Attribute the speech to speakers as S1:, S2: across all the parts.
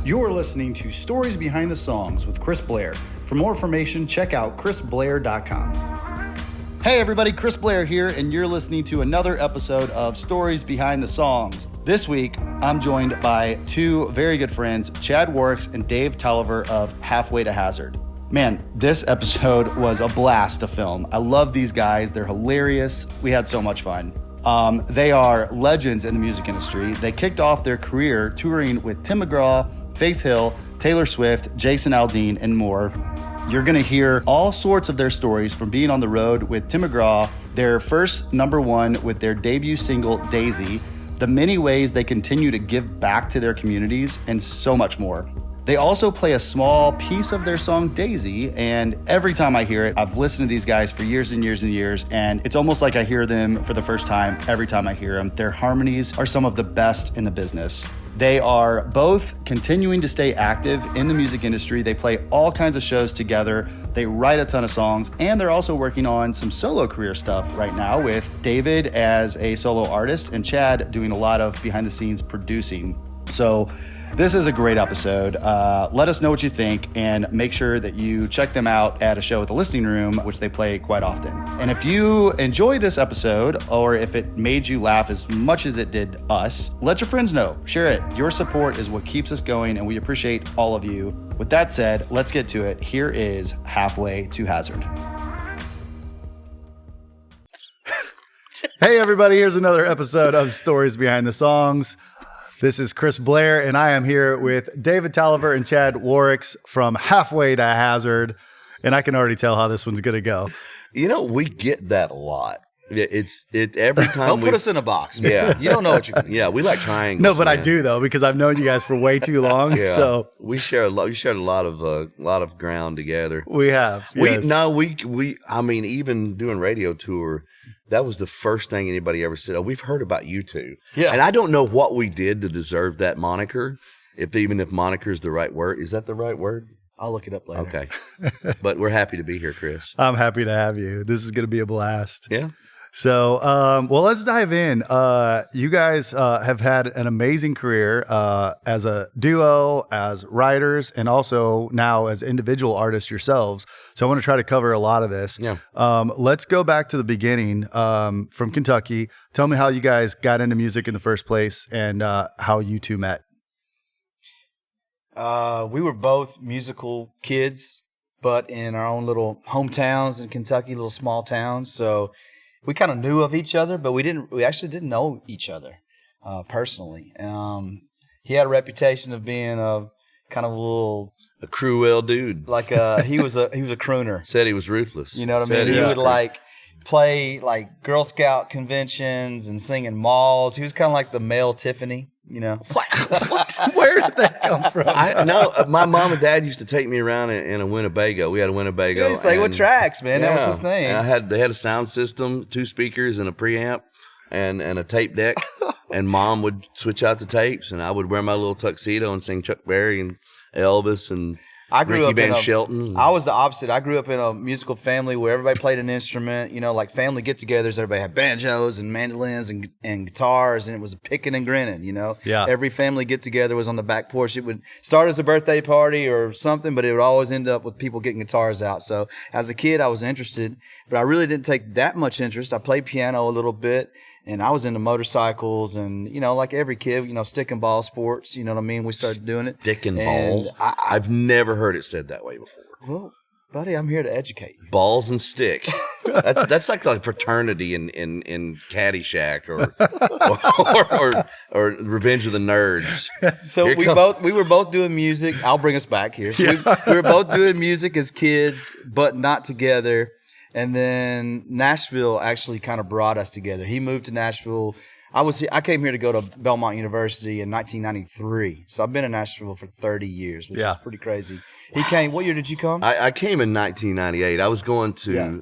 S1: You're listening to Stories Behind the Songs with Chris Blair. For more information, check out chrisblair.com. Hey everybody, Chris Blair here, and you're listening to another episode of Stories Behind the Songs. This week, I'm joined by two very good friends, Chad Warricks and Dave Tolliver of Halfway to Hazard. Man, this episode was a blast to film. I love these guys. They're hilarious. We had so much fun. They are legends in the music industry. They kicked off their career touring with Tim McGraw, Faith Hill, Taylor Swift, Jason Aldean, and more. You're gonna hear all sorts of their stories from being on the road with Tim McGraw, their first #1 with their debut single, Daisy, the many ways they continue to give back to their communities, and so much more. They also play a small piece of their song, Daisy, and every time I hear it, I've listened to these guys for years and years and years, and it's almost like I hear them for the first time every time I hear them. Their harmonies are some of the best in the business. They are both continuing to stay active in the music industry. They play all kinds of shows together. They write a ton of songs, and they're also working on some solo career stuff right now with David as a solo artist and Chad doing a lot of behind the scenes producing. So this is a great episode. Let us know what you think, and make sure that you check them out at a show at the Listening Room, which they play quite often. And if you enjoy this episode, or if it made you laugh as much as it did us, let your friends know. Share it. Your support is what keeps us going, and we appreciate all of you. With that said, let's get to it. Here is Halfway to Hazard. Hey everybody, here's another episode of Stories Behind the Songs. This is Chris Blair, and I am here with David Tolliver and Chad Warricks from Halfway to Hazard, and I can already tell how this one's going to go.
S2: You know, we get that a lot. It's every time.
S3: Don't put us in a box, man. Yeah. You don't know what you.
S2: Yeah, we like triangles.
S1: No, but man. I do though, because I've known you guys for way too long.
S2: Yeah.
S1: So
S2: we shared a lot of ground together.
S1: We have. Yes.
S2: I mean, even doing radio tour, that was the first thing anybody ever said. Oh, we've heard about you two.
S3: Yeah.
S2: And I don't know what we did to deserve that moniker. Even if moniker is the right word. Is that the right word?
S3: I'll look it up later.
S2: Okay. But we're happy to be here, Chris.
S1: I'm happy to have you. This is going to be a blast.
S2: Yeah.
S1: So, well, let's dive in. You guys have had an amazing career as a duo, as writers, and also now as individual artists yourselves. So I want to try to cover a lot of this.
S2: Yeah.
S1: Let's go back to the beginning from Kentucky. Tell me how you guys got into music in the first place and how you two met.
S3: We were both musical kids, but in our own little hometowns in Kentucky, little small towns. So we kind of knew of each other, but we actually didn't know each other personally. He had a reputation of being a kind of
S2: a cruel dude.
S3: Like he was a crooner.
S2: Said he was ruthless.
S3: You know what I mean? He would like play like Girl Scout conventions and sing in malls. He was kind of like the male Tiffany. You know
S2: what?
S1: Where did that come from?
S2: My mom and dad used to take me around in a Winnebago. We had a Winnebago.
S3: Yeah, say with tracks, man. Yeah, that was his thing.
S2: And they had a sound system, 2 speakers and a preamp, and a tape deck. And Mom would switch out the tapes, and I would wear my little tuxedo and sing Chuck Berry and Elvis and Ricky Van Shelton.
S3: I was the opposite. I grew up in a musical family where everybody played an instrument. You know, like family get-togethers. Everybody had banjos and mandolins and guitars, and it was picking and grinning. You know, Every family get-together was on the back porch. It would start as a birthday party or something, but it would always end up with people getting guitars out. So as a kid, I was interested, but I really didn't take that much interest. I played piano a little bit. And I was into motorcycles and, you know, like every kid, you know, stick and ball sports, you know what I mean? We started doing it.
S2: Stick and ball? I've never heard it said that way before.
S3: Well, buddy, I'm here to educate you.
S2: Balls and stick. That's like fraternity in Caddyshack or Revenge of the Nerds.
S3: So we were both doing music. I'll bring us back here. Yeah. We were both doing music as kids, but not together. And then Nashville actually kind of brought us together. He moved to Nashville. I came here to go to Belmont University in 1993. So I've been in Nashville for 30 years, which is pretty crazy. He came. What year did you come?
S2: I came in 1998. I was going to. Yeah.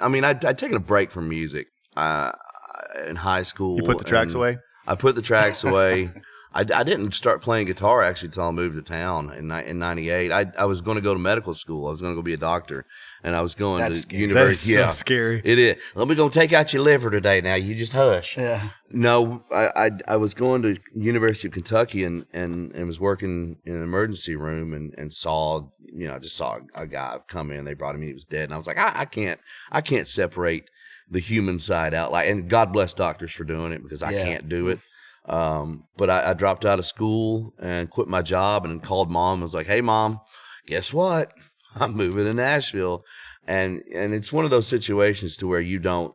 S2: I'd taken a break from music in high school.
S1: You put the tracks away?
S2: I put the tracks away. I didn't start playing guitar actually until I moved to town in 98. I was going to go to medical school. I was going to go be a doctor. and I was going
S3: That's
S2: to
S3: scary.
S2: university.
S1: That is so scary.
S2: It is. Let me go take out your liver today. Now you just hush.
S3: Yeah.
S2: No, I was going to University of Kentucky and was working in an emergency room and saw, I just saw a guy come in. They brought him in. He was dead, and I was like, I can't separate the human side out. Like, and God bless doctors for doing it, because I can't do it. But I dropped out of school and quit my job and called Mom. I was like, hey, Mom, guess what? I'm moving to Nashville. And it's one of those situations to where you don't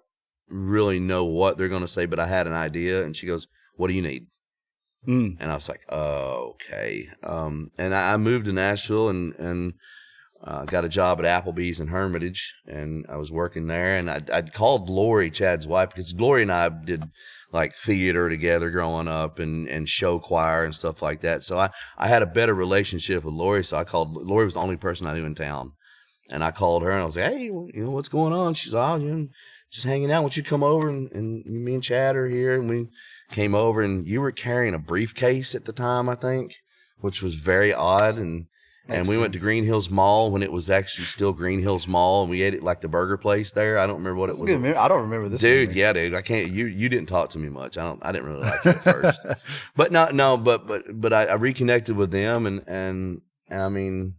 S2: really know what they're going to say, but I had an idea. And she goes, what do you need? And I was like, oh, okay. And I moved to Nashville and got a job at Applebee's in Hermitage, and I was working there. And I'd called Lori, Chad's wife, because Lori and I did like theater together growing up and show choir and stuff like that. So I had a better relationship with Lori. So I called. Lori was the only person I knew in town. And I called her and I was like, hey, what's going on? She's like, just hanging out. Why don't you come over and me and Chad are here. And we came over, and you were carrying a briefcase at the time, I think, which was very odd. And we went to Green Hills Mall when it was actually still Green Hills Mall, and we ate it like the burger place there. I don't remember what it was.
S3: I don't remember this.
S2: Dude, yeah, dude. I can't. You didn't talk to me much. I didn't really like it at first. But I reconnected with them, and I mean,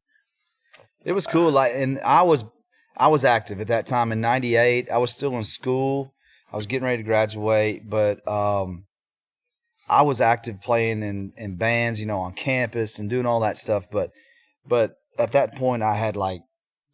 S3: it was cool. Like, and I was active at that time in '98. I was still in school. I was getting ready to graduate, but I was active playing in bands, on campus and doing all that stuff. But at that point, I had like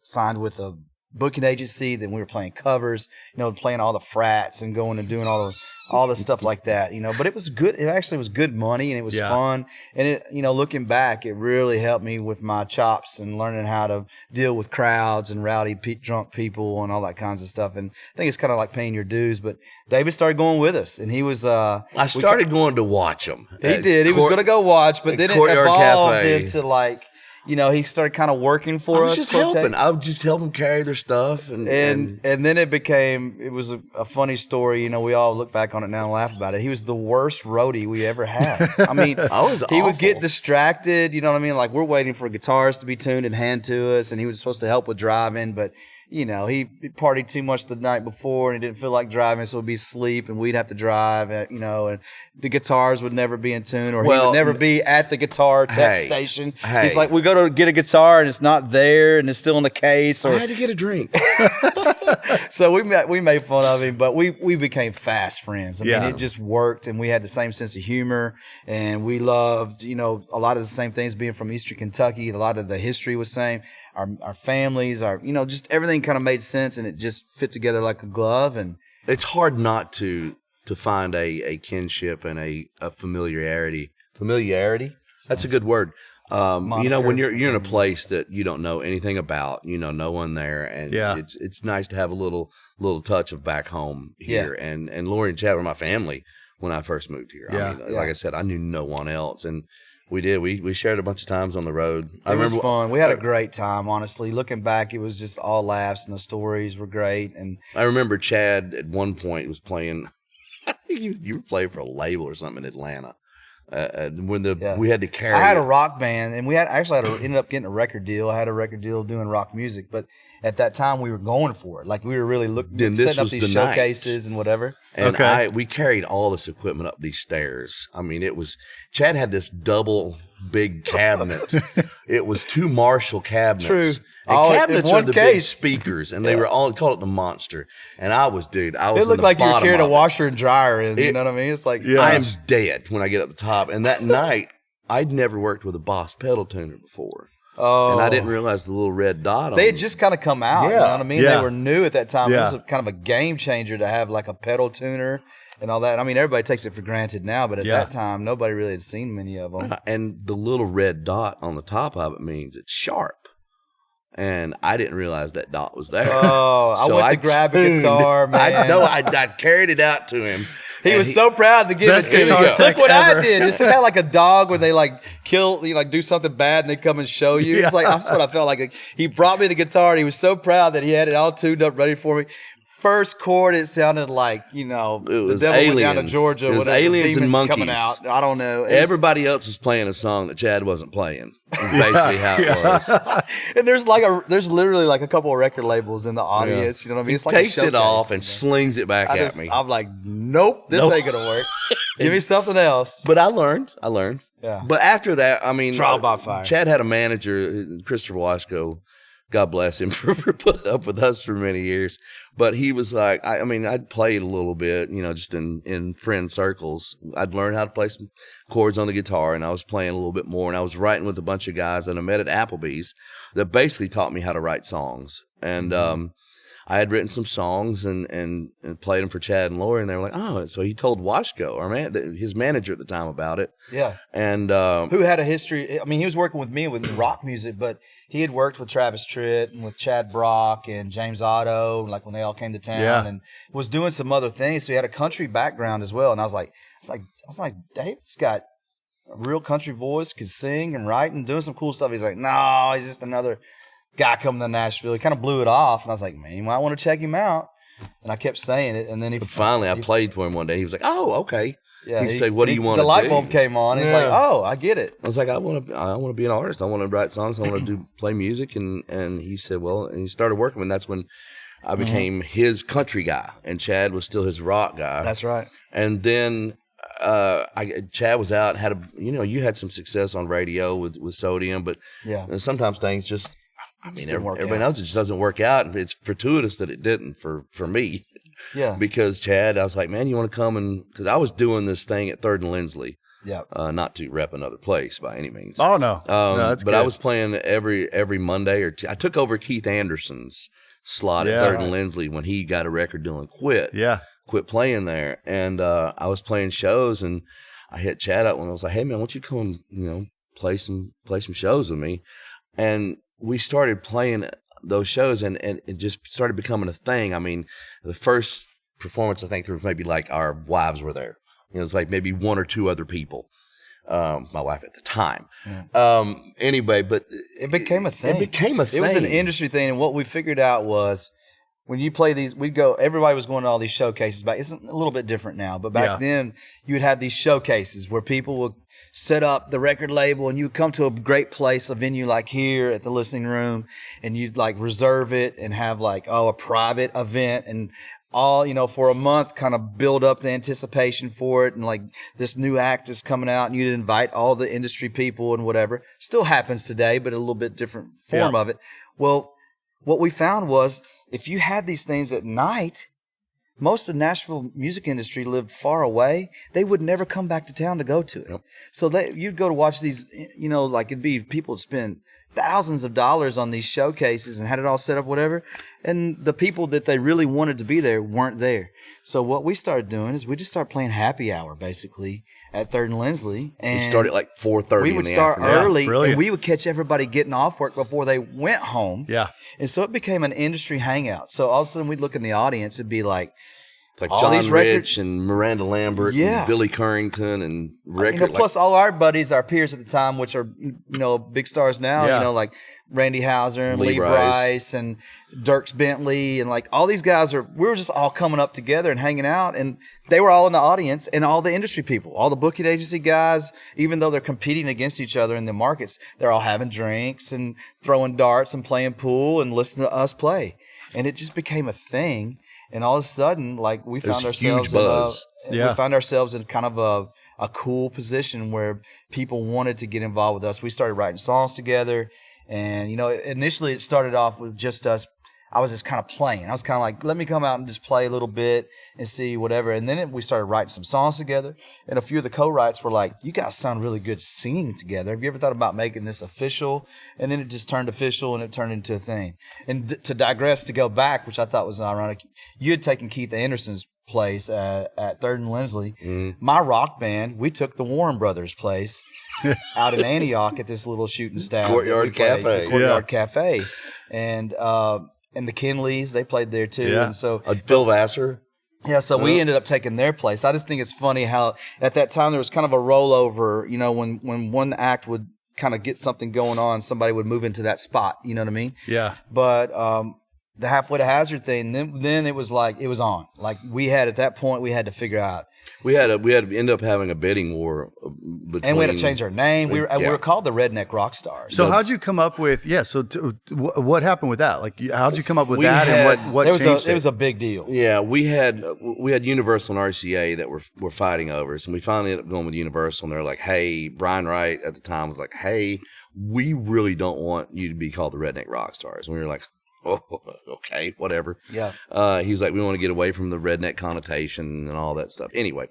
S3: signed with a booking agency. Then we were playing covers, playing all the frats and going and doing all the stuff like that, But it was good. It actually was good money, and it was fun. And it, looking back, it really helped me with my chops and learning how to deal with crowds and rowdy, drunk people and all that kinds of stuff. And I think it's kind of like paying your dues. But David started going with us, and he was.
S2: I started going to watch him.
S3: He did. He was going to go watch, but then it evolved into like. He started kind of working for us.
S2: Just helping. I would just help them carry their stuff, and
S3: then it was a funny story. We all look back on it now and laugh about it. He was the worst roadie we ever had. I mean, he would get distracted. You know what I mean? Like, we're waiting for guitars to be tuned and hand to us, and he was supposed to help with driving, but. He partied too much the night before, and he didn't feel like driving, so it'd be sleep, and we'd have to drive, and the guitars would never be in tune, or he would never be at the guitar tech station. He's like, we go to get a guitar, and it's not there, and it's still in the case. Or
S2: I had to get a drink.
S3: So we made fun of him, but we became fast friends. I mean, it just worked, and we had the same sense of humor, and we loved, a lot of the same things. Being from Eastern Kentucky, a lot of the history was the same. Our families, just everything kind of made sense, and it just fit together like a glove. And
S2: it's hard not to find a kinship and a familiarity. Familiarity? That's a good word. When you're in a place that you don't know anything about, no one there, and it's nice to have a little touch of back home here. Yeah. And Lori and Chad were my family when I first moved here. Yeah. Like I said, I knew no one else, and we did. We shared a bunch of times on the road.
S3: It was fun. We had a great time, honestly. Looking back, it was just all laughs, and the stories were great. And
S2: I remember Chad at one point was playing. I think you were playing for a label or something in Atlanta. When we had to carry.
S3: I had a rock band, and we ended up getting a record deal. I had a record deal doing rock music, but at that time we were going for it. Like, we were really setting up these showcases and whatever.
S2: And we carried all this equipment up these stairs. I mean, Chad had this double big cabinet. It was 2 Marshall cabinets.
S3: True.
S2: And cabinets are the big speakers, and they were all called it the Monster. And I was.
S3: It looked like you were carrying a washer and dryer in. You know what I mean? It's like
S2: I am dead when I get up the top. And that night, I'd never worked with a Boss pedal tuner before. Oh. And I didn't realize the little red dot on
S3: They had just kind of come out. Yeah. You know what I mean?
S1: Yeah.
S3: They were new at that time. Yeah. It was kind of a game changer to have like a pedal tuner and all that. I mean, everybody takes it for granted now, but at that time, nobody really had seen many of them.
S2: And the little red dot on the top of it means it's sharp. And I didn't realize that dot was there.
S3: Oh, I went to grab a guitar, man.
S2: I carried it out to him.
S3: He was so proud to give it to me. Look what I did. It's kind of like a dog when they do something bad and they come and show you. It's like, that's what I felt like. He brought me the guitar and he was so proud that he had it all tuned up, ready for me. first chord, it sounded like, you know,
S2: was
S3: the devil
S2: aliens.
S3: went down to Georgia.
S2: It was
S3: whatever,
S2: aliens and
S3: demons
S2: monkeys.
S3: coming out. I don't know.
S2: Everybody else was playing a song that Chad wasn't playing. Is basically how it was.
S3: And there's literally like a couple of record labels in the audience. You know what I mean?
S2: He
S3: It's like
S2: takes
S3: a showcase,
S2: it off and
S3: you know?
S2: slings it back at me.
S3: I'm like, nope, this ain't gonna work. Give me something else.
S2: But I learned.
S3: Yeah.
S2: But after that, I mean,
S3: Trial by fire.
S2: Chad had a manager, Christopher Washko. God bless him for putting up with us for many years. But he was like, I'd played a little bit, you know, just in friend circles. I'd learned how to play some chords on the guitar, and I was playing a little bit more. And I was writing with a bunch of guys that I met at Applebee's that basically taught me how to write songs. And I had written some songs and played them for Chad and Lori, and they were like, oh, so he told Washko, his manager at the time, about it.
S3: Yeah.
S2: And
S3: who had a history. I mean, he was working with me with rock music, but he had worked with Travis Tritt and with Chad Brock and James Otto, like when they all came to town, and was doing some other things. So he had a country background as well. And I was like, David's got a real country voice, could sing and write and doing some cool stuff. He's like, no, he's just another guy coming to Nashville. He kind of blew it off, and I was like, man, you might want to check him out. And I kept saying it, and then
S2: finally I played for him one day. He was like, oh, okay.
S3: Yeah,
S2: he said, what do you want to do?
S3: The light bulb came on. He's like, oh, I get it.
S2: I was like, I want to be an artist. I want to write songs. I want to play music. And he said, well, and he started working. And that's when I became his country guy, and Chad was still his rock guy.
S3: That's right.
S2: And then Chad was out, you had some success on radio with Sodium, but sometimes things just, everybody knows it just doesn't work out. And it's fortuitous that it didn't for me.
S3: Yeah.
S2: Because Chad, I was like, man, you want to come because I was doing this thing at 3rd and Lindsley.
S3: Yeah.
S2: Not to rep another place by any means.
S1: Oh, no. No, that's
S2: but
S1: good.
S2: I was playing every Monday I took over Keith Anderson's slot at 3rd and Lindsley when he got a record deal and quit.
S1: Yeah.
S2: Quit playing there. And I was playing shows, and I hit Chad up when I was like, hey, man, why don't you come, play some shows with me? And we started playing those shows, and it just started becoming a thing. I mean, the first performance, I think there was maybe like our wives were there. It was like maybe one or two other people. My wife at the time. Yeah. Anyway, but
S3: it became a thing.
S2: It
S3: was an industry thing, and what we figured out was when you play these, everybody was going to all these showcases back. It's a little bit different now, but back then you would have these showcases where people would set up the record label, and you would come to a great place, a venue like here at the Listening Room, and you'd like reserve it and have like, a private event, and all, for a month kind of build up the anticipation for it, and like this new act is coming out, and you'd invite all the industry people and whatever. Still happens today, but a little bit different form of it. Well, what we found was if you had these things at night, most of the Nashville music industry lived far away. They would never come back to town to go to it. Yep. So you'd go to watch these, like it'd be people would spend thousands of dollars on these showcases and had it all set up, whatever. And the people that they really wanted to be there weren't there. So what we started doing is we just started playing happy hour basically at 3rd and Lindsley. And
S2: we started like 4:30.
S3: We would start early,
S1: brilliant.
S3: and we would catch everybody getting off work before they went home.
S1: Yeah.
S3: And so it became an industry hangout. So all of a sudden we'd look in the audience, it'd be like,
S2: it's like
S3: all
S2: John
S3: these
S2: Rich and Miranda Lambert and Billy Currington and
S3: plus all our buddies, our peers at the time, which are big stars now, like Randy Houser and Lee Bryce and Dierks Bentley, and like all these guys we were just all coming up together and hanging out, and they were all in the audience, and all the industry people, all the booking agency guys, even though they're competing against each other in the markets, they're all having drinks and throwing darts and playing pool and listening to us play, and it just became a thing. And all of a sudden, like we found ourselves in kind of a cool position where people wanted to get involved with us. We started writing songs together, and initially it started off with just us. I was just kind of playing. I was kind of like, let me come out and just play a little bit and see whatever. And then we started writing some songs together. And a few of the co-writes were like, you guys sound really good singing together. Have you ever thought about making this official? And then it just turned official, and it turned into a thing. And to digress, to go back, which I thought was ironic, you had taken Keith Anderson's place at 3rd and Lindsley. Mm. My rock band, we took the Warren Brothers' place out in Antioch at this little shooting staff.
S2: Courtyard
S3: Cafe. And the Kinleys, they played there too.
S1: Yeah.
S3: And so
S2: Phil Vassar.
S3: Yeah, so we ended up taking their place. I just think it's funny how at that time there was kind of a rollover, when one act would kind of get something going on, somebody would move into that spot, you know what I mean?
S1: Yeah.
S3: But the Halfway to Hazard thing. Then it was like it was on. Like we had at that point we had to figure out.
S2: We had to end up having a bidding war between,
S3: and we had to change our name. We were called the Redneck Rock Stars.
S1: So how'd you come up with? Yeah. So what happened with that? Like, how'd you come up with that? And what changed it?
S3: It was a big deal.
S2: Yeah, we had Universal and RCA that were fighting over us, and we finally ended up going with Universal. And they're like, "Hey," Brian Wright at the time was like, "Hey, we really don't want you to be called the Redneck Rock Stars." And we were like, "Oh, okay, whatever."
S3: Yeah.
S2: He was like, "We want to get away from the redneck connotation and all that stuff." Anyway,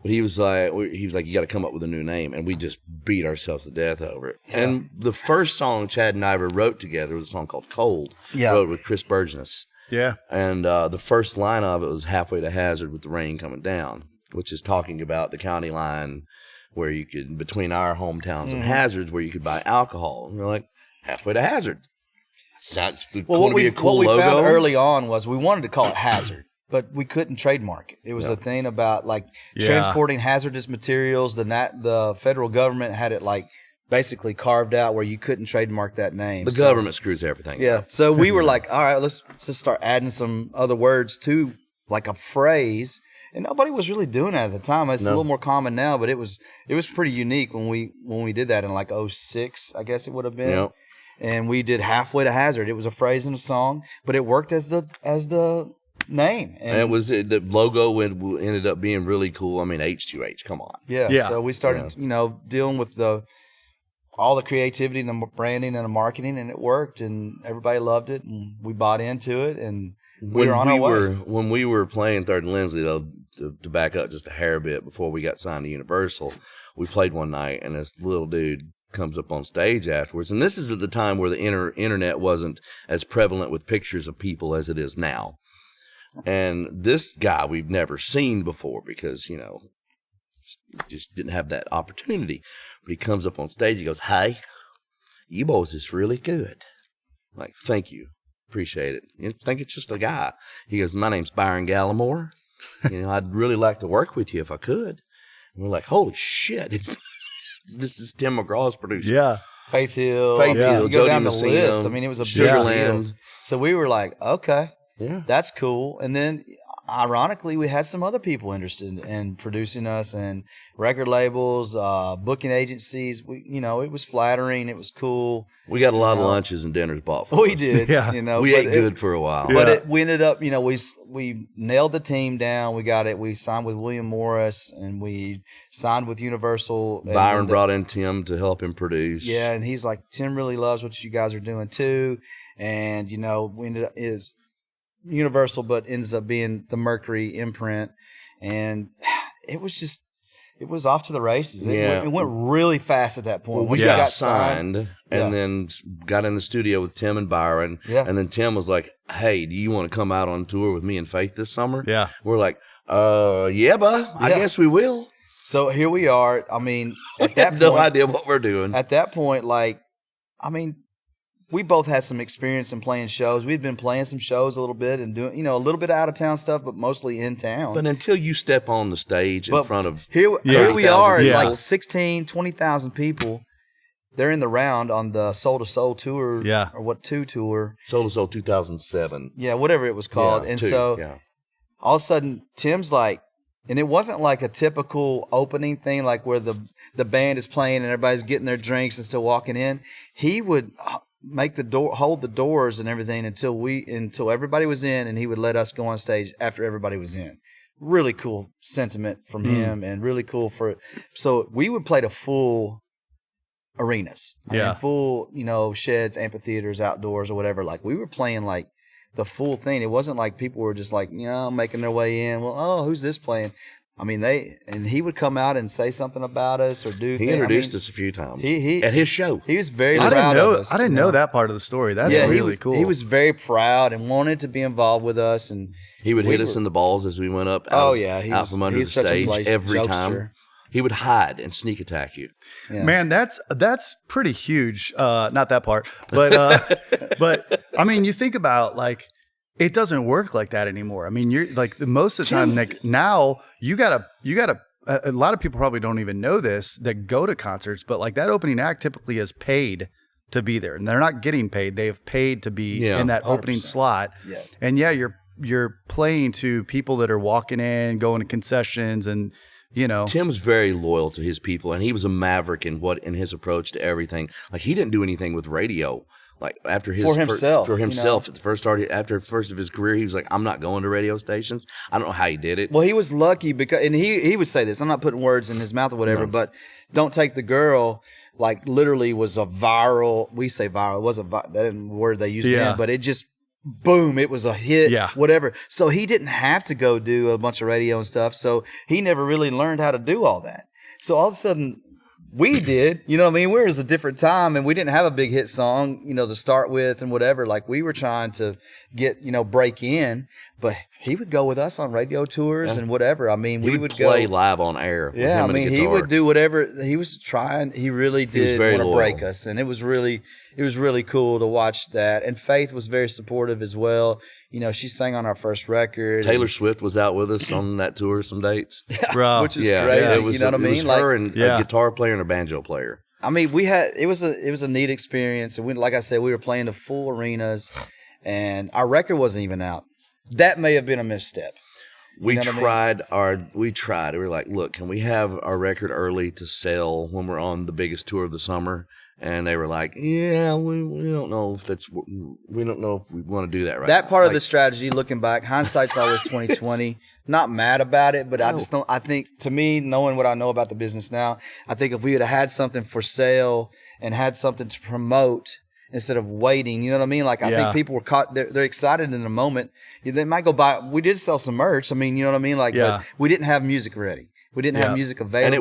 S2: but he was like, "You got to come up with a new name," and we just beat ourselves to death over it. Yeah. And the first song Chad and Ivor wrote together was a song called "Cold."
S3: Yeah.
S2: Wrote with Chris Burgess.
S1: Yeah.
S2: And the first line of it was "Halfway to Hazard with the rain coming down," which is talking about the county line where you could, between our hometowns and Hazards, where you could buy alcohol. And we're like, halfway to Hazard. Sounds
S3: what we
S2: logo.
S3: Found early on was we wanted to call it Hazard, but we couldn't trademark it. It was a thing about like transporting hazardous materials. The federal government had it like basically carved out where you couldn't trademark that name.
S2: The government screws everything.
S3: Yeah. So we were like, all right, let's just start adding some other words to like a phrase. And nobody was really doing that at the time. It's a little more common now, but it was pretty unique when we did that in like 2006, I guess it would have been.
S2: Yep.
S3: And we did Halfway to Hazard. It was a phrase in a song, but it worked as the name.
S2: And the logo ended up being really cool. I mean, H2H, come on.
S3: Yeah. So we started, dealing with all the creativity and the branding and the marketing, and it worked, and everybody loved it, and we bought into it, and we were on our way.
S2: When we were playing Third and Lindsley, though, to back up just a hair bit before we got signed to Universal, we played one night, and this little dude comes up on stage afterwards. And this is at the time where the internet wasn't as prevalent with pictures of people as it is now. And this guy we've never seen before because, just didn't have that opportunity. But he comes up on stage, he goes, "Hey, you boys is really good." I'm like, "Thank you. Appreciate it." You think it's just a guy. He goes, "My name's Byron Gallimore. I'd really like to work with you if I could." And we're like, "Holy shit. This is Tim McGraw's producer."
S1: Yeah.
S3: Faith Hill.
S2: You go
S3: Jody
S2: down
S3: the
S2: Messina,
S3: list. I mean, it was a big
S2: Sugarland.
S3: deal. So we were like, okay, that's cool. And then, ironically, we had some other people interested in producing us and record labels, booking agencies. It was flattering. It was cool.
S2: We got a lot of lunches and dinners bought for us.
S3: We did.
S2: We ate good for a while.
S3: But we ended up, we nailed the team down. We got it. We signed with William Morris, and we signed with Universal.
S2: Byron brought in Tim to help him produce.
S3: Yeah, and he's like, "Tim really loves what you guys are doing too." And, we ended up Universal, but ends up being the Mercury imprint. And it was off to the races. It went really fast at that point.
S2: We got signed and then got in the studio with Tim and Byron.
S3: Yeah.
S2: And then Tim was like, "Hey, do you want to come out on tour with me and Faith this summer?"
S1: Yeah.
S2: We're like, yeah, I guess we will.
S3: So here we are. I mean,
S2: at that point, no idea what we're doing.
S3: At that point, we both had some experience in playing shows. We'd been playing some shows a little bit and doing, a little bit of out of town stuff, but mostly in town.
S2: But until you step on the stage in front of
S3: here we are,
S2: people.
S3: like 16, 20,000 people. They're in the round on the Soul to Soul tour, or what 2 tour?
S2: Soul to Soul 2007.
S3: Yeah, whatever it was called. All of a sudden, Tim's like, and it wasn't like a typical opening thing, like where the band is playing and everybody's getting their drinks and still walking in. He would hold the doors and everything until everybody was in, and he would let us go on stage after everybody was in. Really cool sentiment from him, and really cool so we would play to full arenas. I mean, full, sheds, amphitheaters, outdoors or whatever. Like we were playing like the full thing. It wasn't like people were just like, making their way in. Well, oh, who's this playing? I mean, he would come out and say something about us or do.
S2: He introduced us a few times at his show.
S3: He was very proud of us.
S1: I didn't know that part of the story. That's really cool.
S3: He was very proud and wanted to be involved with us, and
S2: he would hit us in the balls as we went up. Out from under the stage every time. He would hide and sneak attack you.
S1: Yeah. Man, that's pretty huge. Not that part, but but I mean, you think about like. It doesn't work like that anymore. I mean, you're like most of the time, like now you gotta. A lot of people probably don't even know this that go to concerts, but like that opening act typically is paid to be there, and they're not getting paid. They have paid to be in that opening
S3: 100%.
S1: slot.
S3: Yeah.
S1: And you're playing to people that are walking in, going to concessions, and
S2: Tim's very loyal to his people, and he was a maverick in his approach to everything. Like, he didn't do anything with radio. Like, after his
S3: For himself,
S2: at the first of his career, he was like, I'm not going to radio stations. I don't know how he did it.
S3: Well, he was lucky because, and he would say this, I'm not putting words in his mouth or whatever, but Don't Take the Girl, like, literally was a viral, we say viral, it wasn't that isn't the word they used then, but it just, boom, it was a hit, whatever. So he didn't have to go do a bunch of radio and stuff, so he never really learned how to do all that. So all of a sudden, we did, you know what I mean? We were at a different time, and we didn't have a big hit song, to start with and whatever. Like, we were trying to get, break in, but he would go with us on radio tours and whatever. I mean, we would
S2: play
S3: go
S2: live on air.
S3: Yeah, I mean, he would do whatever. He was trying. He really did want to break us, and it was really cool to watch that. And Faith was very supportive as well. She sang on our first record.
S2: Taylor Swift was out with us on that tour, some dates.
S3: Which is crazy.
S2: It was,
S3: you know what I mean?
S2: It was her and a guitar player and a banjo player.
S3: I mean, it was a neat experience, and like I said, we were playing the full arenas, and our record wasn't even out. That may have been a misstep.
S2: We tried. We were like, look, can we have our record early to sell when we're on the biggest tour of the summer? And they were like, yeah, we don't know if we want to do that right now.
S3: That part of the strategy, looking back, hindsight's always 20/20. Not mad about it, but I just don't. I think, to me, knowing what I know about the business now, I think if we had something for sale and had something to promote instead of waiting, you know what I mean? Like, I think people were caught. They're excited in the moment. They might go buy. We did sell some merch. I mean, you know what I mean? Like, but we didn't have music ready. We didn't have music available.
S2: And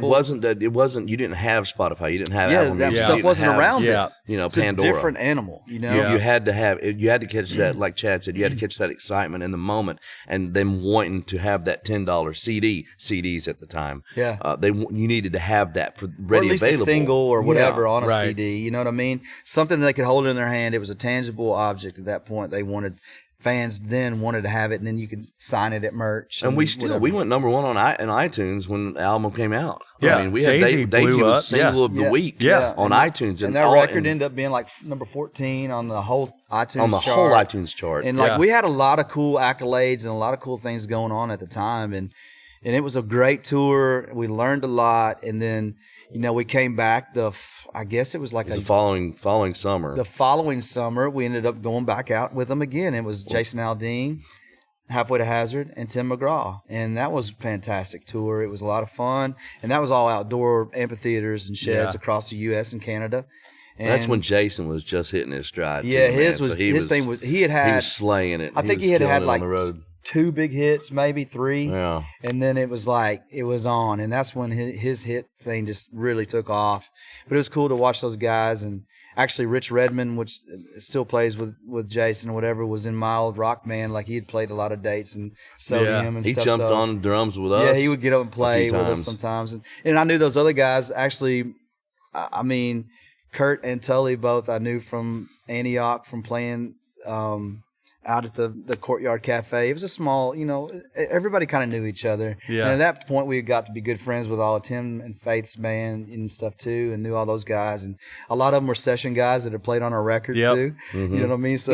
S2: it wasn't, you didn't have Spotify. You didn't have Apple
S3: that
S2: Music.
S3: stuff wasn't around it.
S2: It's
S3: Pandora.
S2: a
S3: different animal, You
S2: had to catch that, like Chad said, you had to catch that excitement in the moment, and them wanting to have that $10 CDs at the time. You needed to have that ready,
S3: or at least
S2: available.
S3: A single or whatever on a CD. You know what I mean? Something they could hold in their hand. It was a tangible object at that point. Fans then wanted to have it, and then you could sign it at merch.
S2: And we went number one on iTunes when the album came out.
S1: Yeah,
S2: I mean, we had Daisy was single of the week on iTunes,
S3: and that record ended up being like number 14 on the whole iTunes chart.
S2: Whole iTunes chart.
S3: And we had a lot of cool accolades and a lot of cool things going on at the time, and it was a great tour. We learned a lot, and then we came back. I guess it was like
S2: the following summer.
S3: The following summer, we ended up going back out with them again. It was Jason Aldean, Halfway to Hazard, and Tim McGraw, and that was a fantastic tour. It was a lot of fun, and that was all outdoor amphitheaters and sheds across the U.S. and Canada. And
S2: that's when Jason was just hitting his stride.
S3: Yeah,
S2: too,
S3: his
S2: thing
S3: was he was slaying
S2: it.
S3: I think he had like 2 big hits, maybe 3.
S2: Yeah.
S3: And then it was on. And that's when his hit thing just really took off. But it was cool to watch those guys. And actually, Rich Redmond, which still plays with Jason or whatever, was in my old rock band. Like, he had played a lot of dates and Sodium and stuff.
S2: He jumped on drums with us.
S3: Yeah, he would get up and play with us sometimes. And I knew those other guys. Actually, I mean, Kurt and Tully both I knew from Antioch, from playing out at the Courtyard Cafe. It was a small, everybody kind of knew each other. Yeah. And at that point, we got to be good friends with all of Tim and Faith's band and stuff too, and knew all those guys. And a lot of them were session guys that had played on our record too. Mm-hmm. You know what I mean? So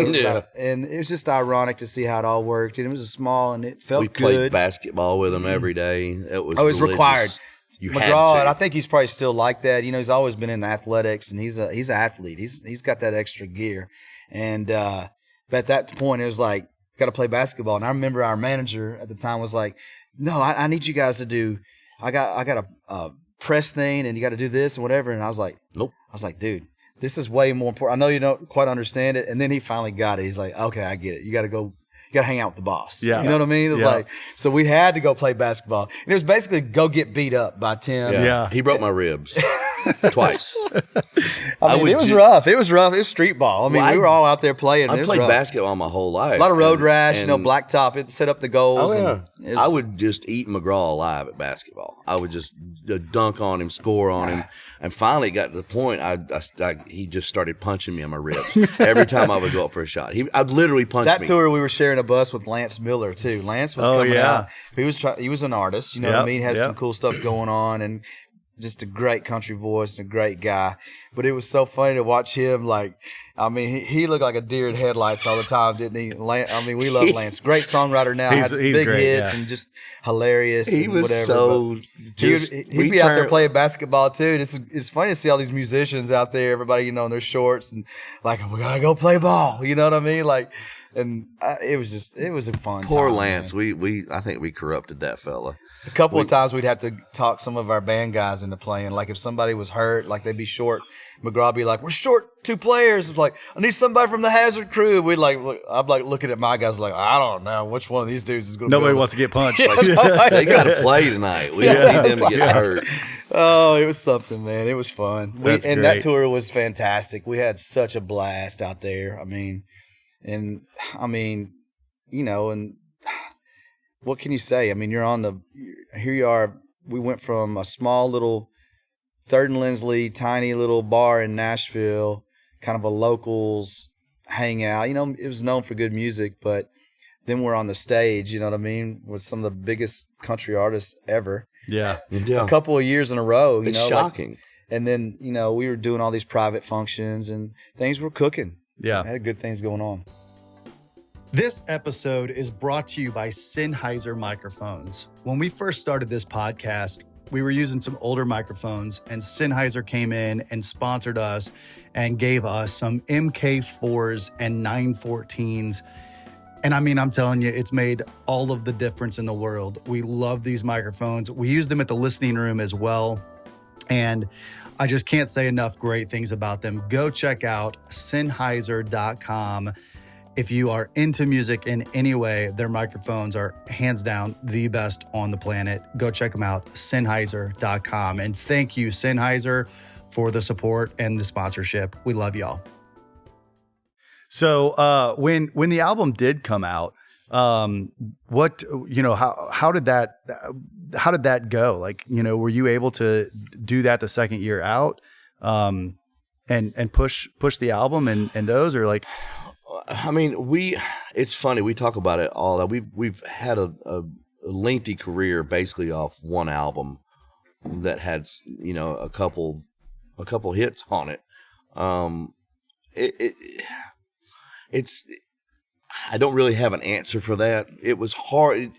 S3: and it was just ironic to see how it all worked. And it was a small, and it felt good. We
S2: played basketball with them every day. It was
S3: required.
S2: You
S3: McGraw, and I think he's probably still like that. He's always been in athletics, and he's an athlete. He's got that extra gear, and. But at that point, it was like, got to play basketball. And I remember our manager at the time was like, no, I need you guys to do, I got a press thing, and you got to do this and whatever. And I was like,
S2: nope.
S3: I was like, dude, this is way more important. I know you don't quite understand it. And then he finally got it. He's like, okay, I get it. You got to hang out with the boss. Yeah. You know what I mean? It was like, so we had to go play basketball. And it was basically go get beat up by Tim.
S2: Yeah. He broke my ribs. Twice.
S3: I mean, it was rough. It was street ball. I mean, we were all out there playing.
S2: I played basketball my whole life.
S3: A lot of road rash, blacktop. It set up the goals.
S2: Oh, yeah. I would just eat McGraw alive at basketball. I would just dunk on him, score on him. And finally, it got to the point he just started punching me on my ribs every time I would go up for a shot. I'd literally punch me.
S3: That tour, we were sharing a bus with Lance Miller too. Lance was coming out. He was an artist. You know what I mean? Had some cool stuff going on, and just a great country voice and a great guy. But it was so funny to watch him. Like, I mean, he looked like a deer in headlights all the time, didn't he? I mean, we love Lance. Great songwriter now. He's big great, hits and just hilarious.
S2: He was
S3: whatever.
S2: so.
S3: He'd be out there playing basketball too. And it's funny to see all these musicians out there. Everybody, you know, in their shorts and like, we gotta go play ball. You know what I mean? Like, and it was a fun.
S2: Poor
S3: time,
S2: Lance.
S3: Man.
S2: I think we corrupted that fella.
S3: A couple of times we'd have to talk some of our band guys into playing. Like if somebody was hurt, like they'd be short, McGraw would be like, "We're short 2 players." It's like, "I need somebody from the Hazard crew." I'm like looking at my guys like, "I don't know which one of these dudes is going to."
S1: Nobody wants to get punched.
S2: Like, they got to play tonight. We don't need them to get hurt.
S3: Oh, it was something, man. It was fun.
S1: That's
S3: and
S1: great.
S3: that tour was fantastic. We had such a blast out there. I mean, you know, and what can you say? I mean, here you are. We went from a small little 3rd and Lindsley, tiny little bar in Nashville, kind of a locals hangout. You know, it was known for good music, but then we're on the stage, you know what I mean, with some of the biggest country artists ever.
S1: Yeah.
S3: A couple of years in a row.
S2: It's shocking.
S3: And then, you know, we were doing all these private functions and things were cooking.
S1: Yeah.
S3: Had good things going on.
S1: This episode is brought to you by Sennheiser microphones. When we first started this podcast, we were using some older microphones, and Sennheiser came in and sponsored us and gave us some MK4s and 914s. And I mean, I'm telling you, it's made all of the difference in the world. We love these microphones. We use them at the listening room as well. And I just can't say enough great things about them. Go check out Sennheiser.com. If you are into music in any way, their microphones are hands down the best on the planet. Go check them out, Sennheiser.com. And thank you, Sennheiser, for the support and the sponsorship. We love y'all. So when the album did come out, what, you know, how did that go? Like, you know, were you able to do that the second year out and push the album and those, or like?
S2: I mean, it's funny. We talk about it all that we've had a lengthy career basically off one album that had, you know, a couple hits on it. It's I don't really have an answer for that. It was hard.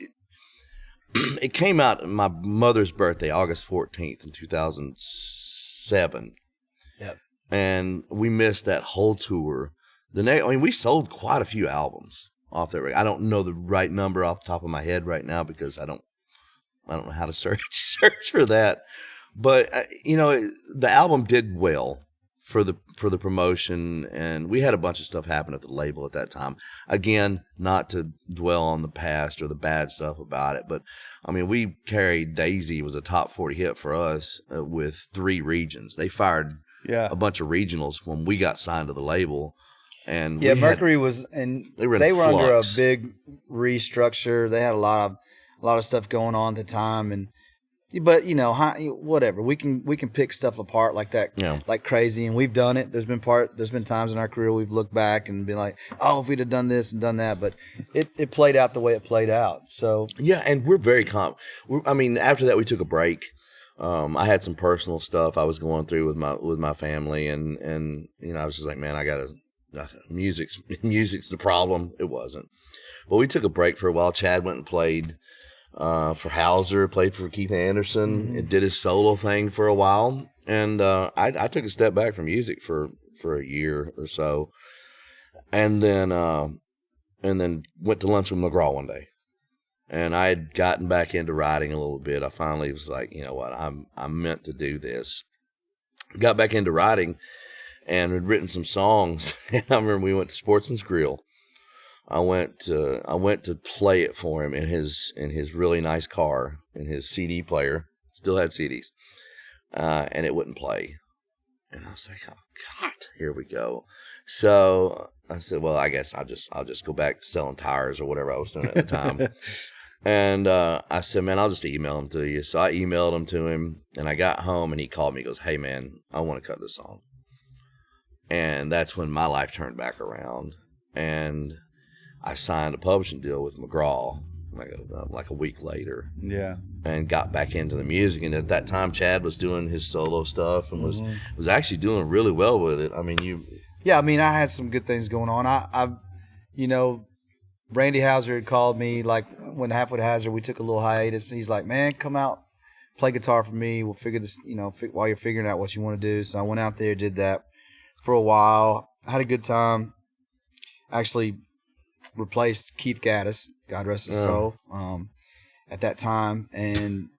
S2: It came out on my mother's birthday, August 14th in 2007.
S3: Yep.
S2: And we missed that whole tour. We sold quite a few albums off that. I don't know the right number off the top of my head right now because I don't know how to search for that. But you know, the album did well for the promotion, and we had a bunch of stuff happen at the label at that time. Again, not to dwell on the past or the bad stuff about it, but I mean, we carried Daisy was a top 40 hit for us with 3 regions. They fired a bunch of regionals when we got signed to the label. And
S3: Mercury was, and they were under a big restructure. They had a lot of stuff going on at the time, but you know, whatever. We can pick stuff apart like that, like crazy, and we've done it. There's been times in our career we've looked back and been like, oh, if we'd have done this and done that, but it played out the way it played out. So
S2: yeah, and we're very I mean, after that we took a break. I had some personal stuff I was going through with my family, and you know, I was just like, man, music's the problem. It wasn't. But we took a break for a while. Chad went and played for Hauser, played for Keith Anderson, and did his solo thing for a while. And I took a step back from music for a year or so, and then went to lunch with McGraw one day. And I had gotten back into writing a little bit. I finally was like, you know what, I'm meant to do this. Got back into writing and had written some songs. And I remember we went to Sportsman's Grill. I went to play it for him in his really nice car, in his CD player. Still had CDs, and it wouldn't play. And I was like, oh God, here we go. So I said, well, I guess I'll just go back to selling tires or whatever I was doing at the time. And I said, man, I'll just email them to you. So I emailed them to him, and I got home, and he called me. He goes, hey man, I want to cut this song. And that's when my life turned back around, and I signed a publishing deal with McGraw, like a week later.
S1: Yeah.
S2: And got back into the music. And at that time, Chad was doing his solo stuff and was actually doing really well with it. I mean,
S3: Yeah, I mean, I had some good things going on. I you know, Randy Houser had called me, like, when Halfway to Hazard, we took a little hiatus. He's like, man, come out, play guitar for me. We'll figure this, while you're figuring out what you want to do. So I went out there, did that for a while. I had a good time. Actually replaced Keith Gaddis, God rest his soul, at that time. And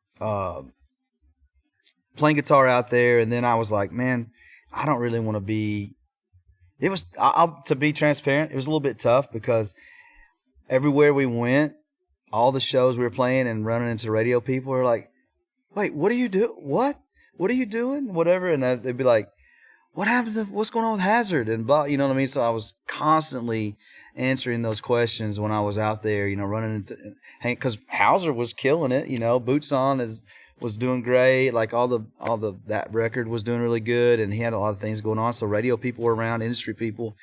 S3: playing guitar out there. And then I was like, man, I don't really want to be... It was, to be transparent, it was a little bit tough because everywhere we went, all the shows we were playing and running into radio people were like, wait, what do you do? What? What are you doing? Whatever. And they'd be like, what happened to, what's going on with Hazard? And blah, you know what I mean? So I was constantly answering those questions when I was out there, running into, because Hauser was killing it, Boots On was doing great. Like that record was doing really good, and he had a lot of things going on. So radio people were around, industry people,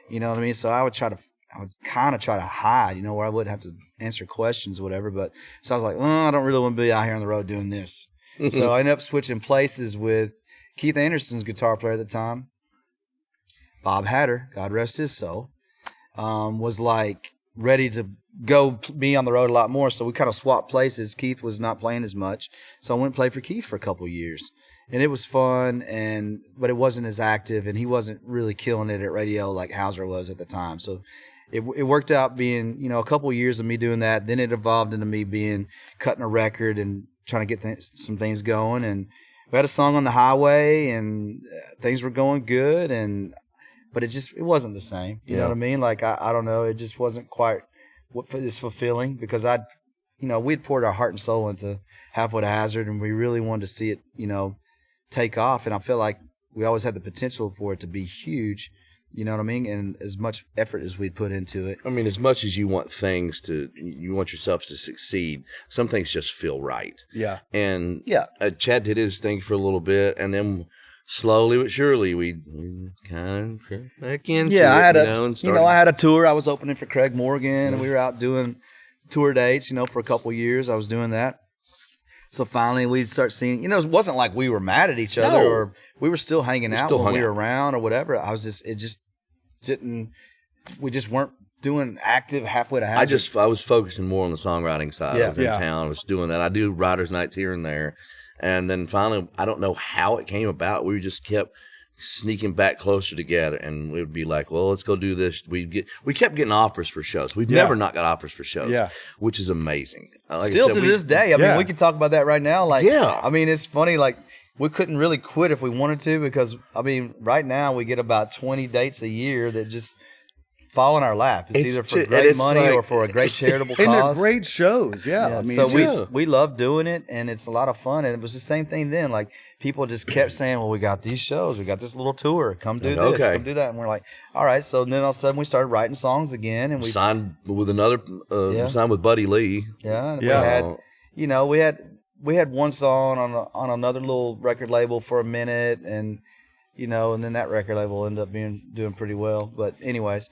S3: you know what I mean? So I would kind of try to hide, where I wouldn't have to answer questions or whatever. But so I was like, I don't really want to be out here on the road doing this. So I ended up switching places with Keith Anderson's guitar player at the time, Bob Hatter, God rest his soul, was like ready to go be on the road a lot more. So we kind of swapped places. Keith was not playing as much. So I went and played for Keith for a couple of years. And it was fun, but it wasn't as active, and he wasn't really killing it at radio like Hauser was at the time. So it worked out being, a couple of years of me doing that. Then it evolved into me cutting a record and trying to get some things going. And we had a song on the highway, and things were going good, but it wasn't the same. You know what I mean? Like, I don't know. It just wasn't quite as fulfilling because we'd poured our heart and soul into Halfway to Hazard, and we really wanted to see it, take off. And I feel like we always had the potential for it to be huge. You know what I mean? And as much effort as we'd put into it.
S2: I mean, as much as you want you want yourself to succeed, some things just feel right.
S1: Yeah.
S2: And Chad did his thing for a little bit, and then slowly but surely we kind of crept back into it.
S3: I had a tour. I was opening for Craig Morgan, and we were out doing tour dates, for a couple of years. I was doing that. So finally we'd start seeing, it wasn't like we were mad at each other or we were still hanging out when we were around or whatever. We just weren't doing active Halfway to Hazard.
S2: I was focusing more on the songwriting side. I was in town, I was doing that. I do writers' nights here and there. And then finally, I don't know how it came about. We just kept sneaking back closer together, and we would be like, well, let's go do this. We kept getting offers for shows. We've never not got offers for shows, which is amazing. Like
S3: Still to this day. I mean, we can talk about that right now. Like, I mean, it's funny, like, we couldn't really quit if we wanted to because, I mean, right now we get about 20 dates a year that just fall in our lap. It's either for great money or for a great charitable cause.
S1: And they're great shows, I mean,
S3: so we love doing it, and it's a lot of fun. And it was the same thing then. Like, people just kept saying, well, we got these shows. We got this little tour. Come do this. Come do that. And we're like, all right. So then all of a sudden we started writing songs again. And we
S2: signed with signed with Buddy Lee.
S3: Yeah. We had one song on another little record label for a minute, and then that record label ended up doing pretty well. But anyways,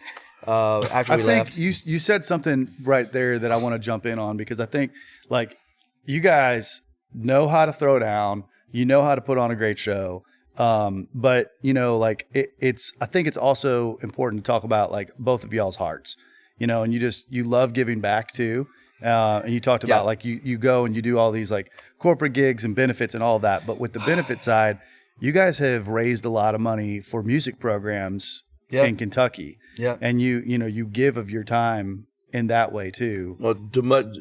S3: after we left,
S1: you said something right there that I want to jump in on, because I think, like, you guys know how to throw down, how to put on a great show. But like I think it's also important to talk about, like, both of y'all's hearts, and you love giving back too. And you talked about like you go and you do all these like corporate gigs and benefits and all of that. But with the benefit side, you guys have raised a lot of money for music programs in Kentucky. Yeah. And you give of your time in that way too.
S2: Well, much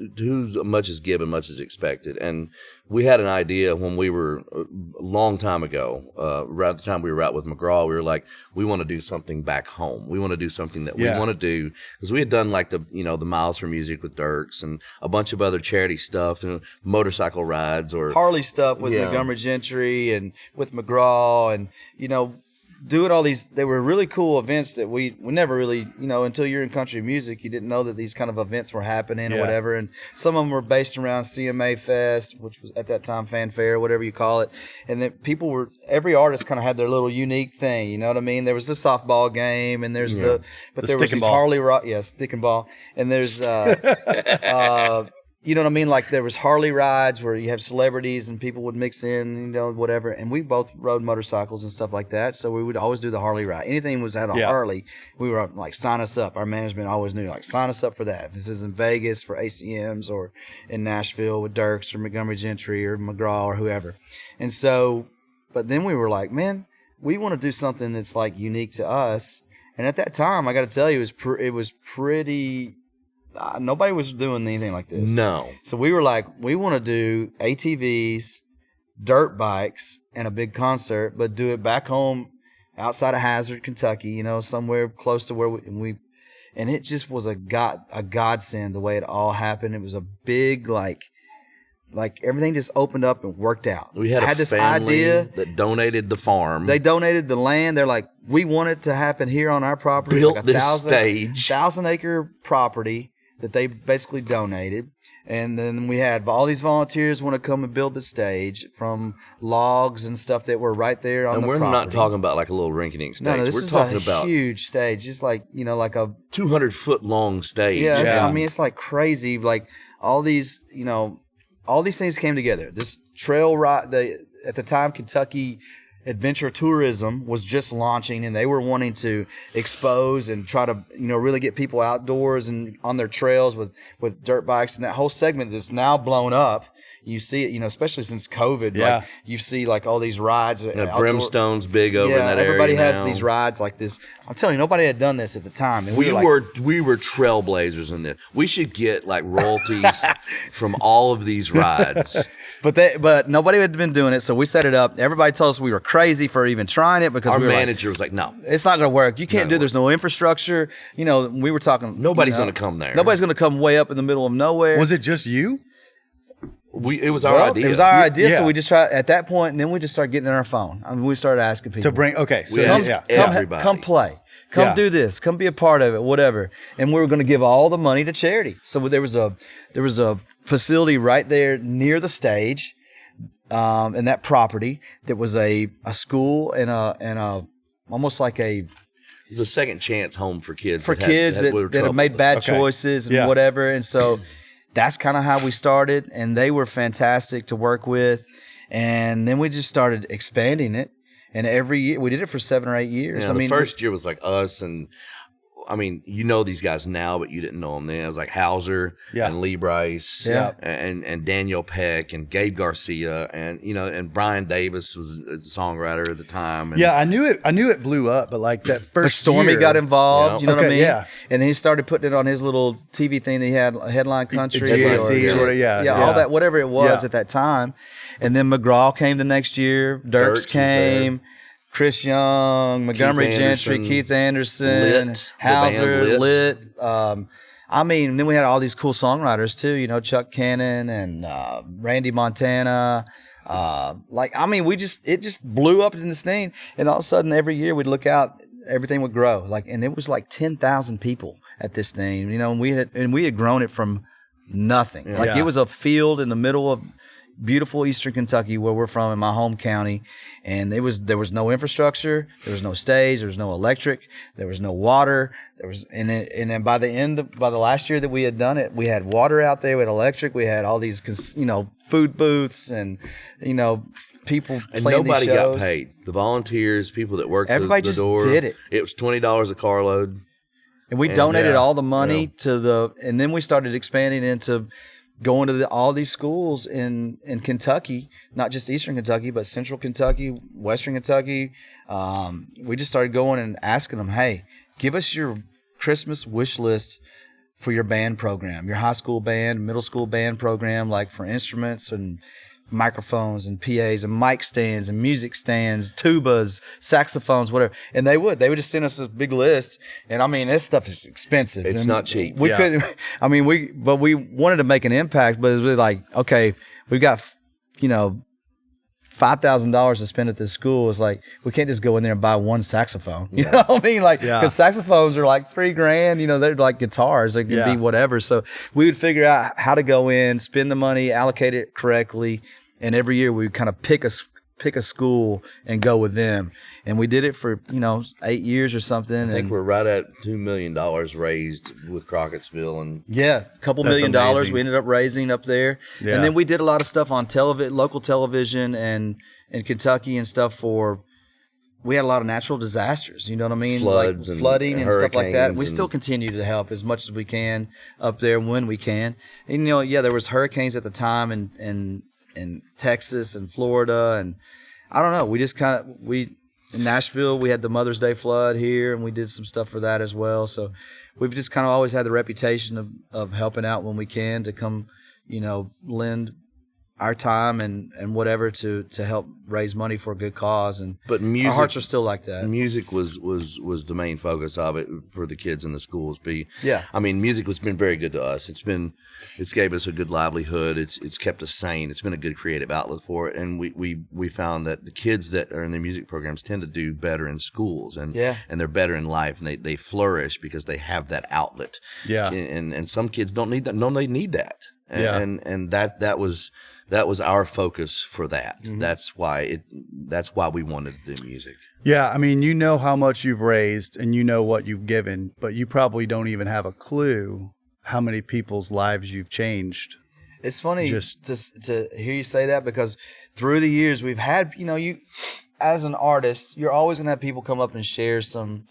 S2: is given, much is expected. And we had an idea when we were a long time ago, around the time we were out with McGraw, we were like, we want to do something back home. We want to do something that we want to do, because we had done like the Miles for Music with Dirks and a bunch of other charity stuff, motorcycle rides or
S3: Harley stuff with Montgomery Gentry and with McGraw, and doing all these. They were really cool events that we never really, until you're in country music, you didn't know that these kind of events were happening or whatever. And some of them were based around CMA Fest, which was at that time fanfare, whatever you call it. And then every artist kind of had their little unique thing. You know what I mean? There was the softball game, and there's there was these Harley stick and ball, and there's you know what I mean? Like there was Harley rides where you have celebrities and people would mix in, whatever. And we both rode motorcycles and stuff like that. So we would always do the Harley ride. Anything was at a Harley, we were like, sign us up. Our management always knew, like, sign us up for that. If this is in Vegas for ACMs or in Nashville with Dirks or Montgomery Gentry or McGraw or whoever. And so, but then we were like, man, we want to do something that's like unique to us. And at that time, I got to tell you, it was pretty... nobody was doing anything like this.
S2: No. So
S3: we were like, we want to do ATVs, dirt bikes, and a big concert, but do it back home outside of Hazard, Kentucky, somewhere close to where and it just was a godsend the way it all happened. It was a big, like everything just opened up and worked out.
S2: We had
S3: this
S2: family
S3: idea
S2: that donated the farm.
S3: They donated the land. They're like, we want it to happen here on our property.
S2: Built
S3: like
S2: this stage.
S3: 1,000-acre property that they basically donated. And then we had all these volunteers want to come and build the stage from logs and stuff that were right there on the property.
S2: And we're not talking about like a little rinky-dink stage.
S3: No, this
S2: we're
S3: is
S2: talking
S3: a
S2: about
S3: huge stage, just like, like a
S2: 200-foot long stage.
S3: Yeah, I mean, it's like crazy. Like all these, all these things came together. This trail ride, at the time, Kentucky adventure tourism was just launching, and they were wanting to expose and try to, really get people outdoors and on their trails with dirt bikes, and that whole segment that's now blown up. You see it, especially since COVID. Yeah. Like you see like all these rides.
S2: Brimstone's big over in that area.
S3: Everybody has
S2: now.
S3: These rides like this. I'm telling you, nobody had done this at the time. And
S2: we were trailblazers in this. We should get like royalties from all of these rides.
S3: But nobody had been doing it, so we set it up. Everybody told us we were crazy for even trying it because
S2: our manager was like, "No,
S3: it's not going to work. You can't do. There's no infrastructure. We were talking.
S2: Nobody's going to come there.
S3: Nobody's going to come way up in the middle of nowhere.
S1: Was it just you?
S2: It was our idea.
S3: It was our idea, so we just tried at that point, and then we just started getting in our phone. I mean, we started asking people
S1: to bring. Okay, so
S2: everybody,
S3: come play. Come do this. Come be a part of it. Whatever. And we were going to give all the money to charity. So there was a facility right there near the stage. In that property, that was a school and a almost like a.
S2: It's a second chance home for kids.
S3: That have made bad choices and whatever, and so that's kind of how we started. And they were fantastic to work with, and then we just started expanding it. And every year we did it for 7 or 8 years.
S2: Yeah, the first year was like us and. I mean, these guys now, but you didn't know them then. It was like Hauser and Lee Bryce and Daniel Peck and Gabe Garcia and Brian Davis was a songwriter at the time. And
S1: I knew it blew up, but like that first
S3: Stormy
S1: year,
S3: got involved, you know what I mean?
S1: Yeah.
S3: And he started putting it on his little TV thing that he had, Headline Country.
S1: All
S3: that, whatever it was at that time. And then McGraw came the next year. Dirks came. Chris Young, Montgomery Gentry, Keith Anderson, Hauser, Lit. Then we had all these cool songwriters too. Chuck Cannon and Randy Montana. It just blew up in this thing, and all of a sudden, every year we'd look out, everything would grow. And it was like 10,000 people at this thing. And we had grown it from nothing. It was a field in the middle of beautiful Eastern Kentucky, where we're from, in my home county, and there was no infrastructure, there was no stage, there was no electric, there was no water, and then by the last year that we had done it, we had water out there, we had electric, we had all these food booths and people
S2: and
S3: playing
S2: nobody
S3: these shows.
S2: got paid. The volunteers, people that worked
S3: everybody
S2: the
S3: just
S2: door,
S3: did it.
S2: It was $20 a carload,
S3: and we donated all the money and then we started expanding into going to all these schools in Kentucky, not just Eastern Kentucky, but Central Kentucky, Western Kentucky. We just started going and asking them, hey, give us your Christmas wish list for your band program, your high school band, middle school band program, like for instruments and microphones and PAs and mic stands and music stands, tubas, saxophones, whatever. And they would just send us this big list. And this stuff is expensive.
S2: It's not cheap.
S3: We couldn't, but we wanted to make an impact, but it's really like, okay, we've got, $5,000 to spend at this school is like, we can't just go in there and buy one saxophone. You know what I mean? Like, because saxophones are like $3,000, you know, they're like guitars. They can be whatever. So we would figure out how to go in, spend the money, allocate it correctly. And every year we would kind of pick a school and go with them. And we did it for, 8 years or something.
S2: I think we're right at $2 million raised with Crockett'sville. And
S3: a couple $1 million
S1: amazing.
S3: we ended up raising up there. Yeah. And then we did a lot of stuff on local television and in Kentucky and stuff we had a lot of natural disasters, you know what I mean?
S2: Floods,
S3: like
S2: and
S3: flooding and stuff like that. We
S2: and
S3: still continue to help as much as we can up there when we can. And, there was hurricanes at the time in Texas and Florida, and I don't know. We just in Nashville, we had the Mother's Day flood here, and we did some stuff for that as well. So we've just kind of always had the reputation of helping out when we can to come, lend our time and whatever to help raise money for a good cause. But our hearts are still like that.
S2: Music was the main focus of it for the kids in the schools.
S3: Yeah.
S2: I mean, music has been very good to us. It's gave us a good livelihood. It's kept us sane. It's been a good creative outlet for it. And we found that the kids that are in the music programs tend to do better in schools and they're better in life, and they flourish because they have that outlet. Yeah. And some kids don't need that. No, they need that. And that was our focus for that. Mm-hmm. That's why we wanted to do music.
S1: Yeah, I mean, how much you've raised and what you've given, but you probably don't even have a clue how many people's lives you've changed.
S3: It's funny just to hear you say that, because through the years we've had, you as an artist, you're always going to have people come up and share some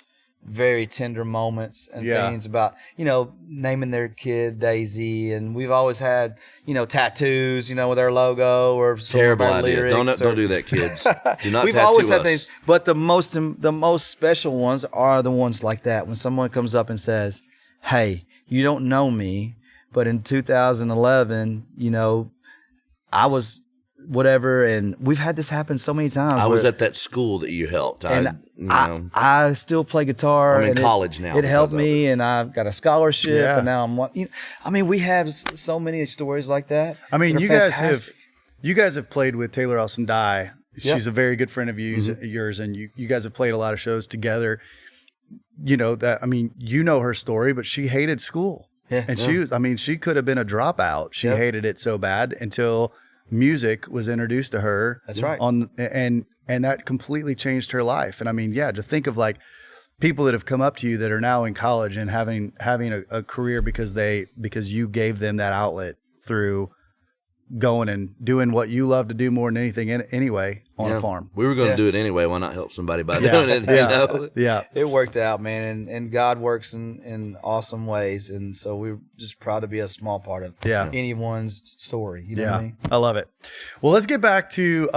S3: very tender moments and things about, naming their kid Daisy. And we've always had, tattoos, with our logo or some
S2: terrible
S3: of our
S2: idea.
S3: lyrics.
S2: Don't do that, kids. Do not
S3: we've
S2: tattoo
S3: always had
S2: us.
S3: things, but the most special ones are the ones like that. When someone comes up and says, "Hey, you don't know me, but in 2011, I was whatever," and we've had this happen so many times.
S2: I was at that school that you helped.
S3: I still play guitar.
S2: I'm in college now.
S3: It helped me, and I've got a scholarship, and now I'm. We have so many stories like that.
S1: I mean, you guys have played with Taylor Elson Dye. She's a very good friend of yours, and you guys have played a lot of shows together. Her story, but she hated school. Yeah. And she could have been a dropout. She hated it so bad until music was introduced to her.
S3: That's right.
S1: And that completely changed her life. And to think of like people that have come up to you that are now in college and having a career because you gave them that outlet through going and doing what you love to do more than anything anyway on a farm.
S2: We were going to do it anyway. Why not help somebody by doing it?
S3: Yeah. It worked out, man. And God works in awesome ways. And so we're just proud to be a small part of anyone's story. You know what I mean?
S1: I love it. Well, let's get back to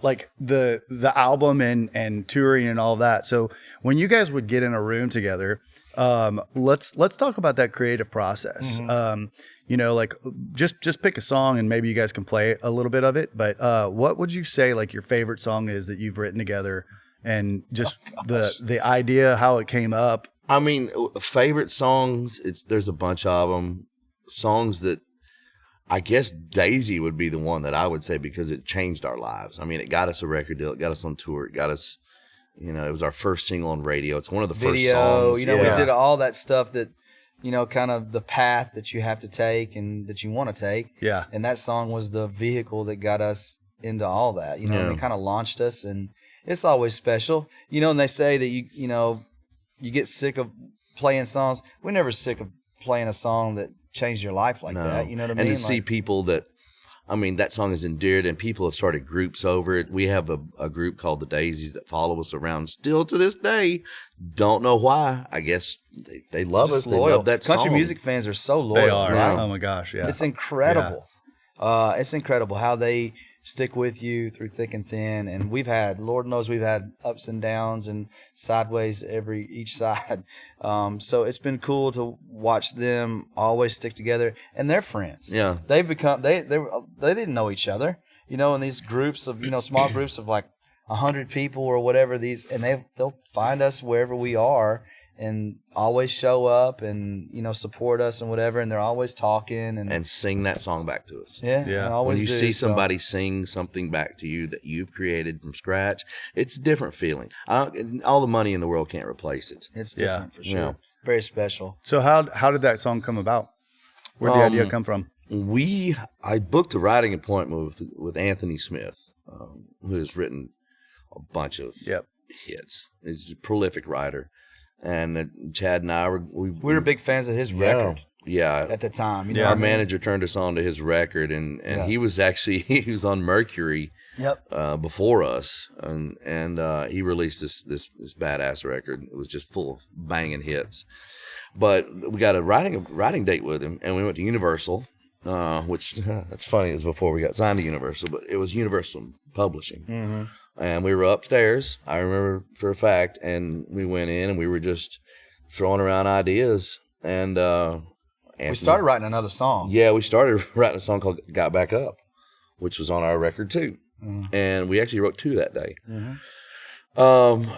S1: like the album and touring and all that. So when you guys would get in a room together, let's talk about that creative process. Mm-hmm. Like just pick a song and maybe you guys can play a little bit of it. But what would you say like your favorite song is that you've written together, and just the idea, how it came up?
S2: I mean, favorite songs, there's a bunch of them. Songs that I guess Daisy would be the one that I would say, because it changed our lives. I mean, it got us a record deal. It got us on tour. It got us, it was our first single on radio. It's one of the first songs.
S3: We did all that stuff that, kind of the path that you have to take and that you want to take. Yeah. And that song was the vehicle that got us into all that, and it kind of launched us, and it's always special. And they say that you get sick of playing songs. We're never sick of playing a song that changed your life like that. You know what I mean?
S2: And to see people that, that song is endeared, and people have started groups over it. We have a group called the Daisies that follow us around still to this day. Don't know why. I guess they love us. Loyal. They love that
S3: Country
S2: song.
S3: music fans are so loyal.
S1: They are.
S3: Right?
S1: Oh my gosh, yeah.
S3: It's incredible. Yeah. It's incredible how they stick with you through thick and thin. And Lord knows we've had ups and downs and sideways each side. So it's been cool to watch them always stick together, and they're friends. Yeah. They've become, they didn't know each other, in these groups of, small groups of like 100 people or whatever and they'll find us wherever we are and always show up and, you know, support us and whatever. And they're always talking and
S2: sing that song back to us.
S3: Yeah.
S1: Yeah.
S3: And always
S2: When you
S3: do,
S2: see
S3: so.
S2: somebody sing something back to you that you've created from scratch, it's a different feeling. All the money in the world can't replace it.
S3: It's different for sure.
S2: Yeah.
S3: Very special.
S1: So how did that song come about? Where'd the idea come from?
S2: I booked a writing appointment with Anthony Smith, who has written a bunch of hits. He's a prolific writer. And Chad and I we
S3: were big fans of his record.
S2: Yeah.
S3: At the time. You know
S2: Our
S3: what I mean?
S2: manager turned us on to his record, and he was on Mercury before us, and he released this badass record. It was just full of banging hits. But we got a writing date with him, and we went to Universal, which that's funny. It was before we got signed to Universal, but it was Universal Publishing. Mm-hmm. And we were upstairs, I remember for a fact, and we went in and we were just throwing around ideas. And
S3: we started writing another song.
S2: Yeah, we started writing a song called Got Back Up, which was on our record too. Mm-hmm. And we actually wrote 2 that day. Mm-hmm.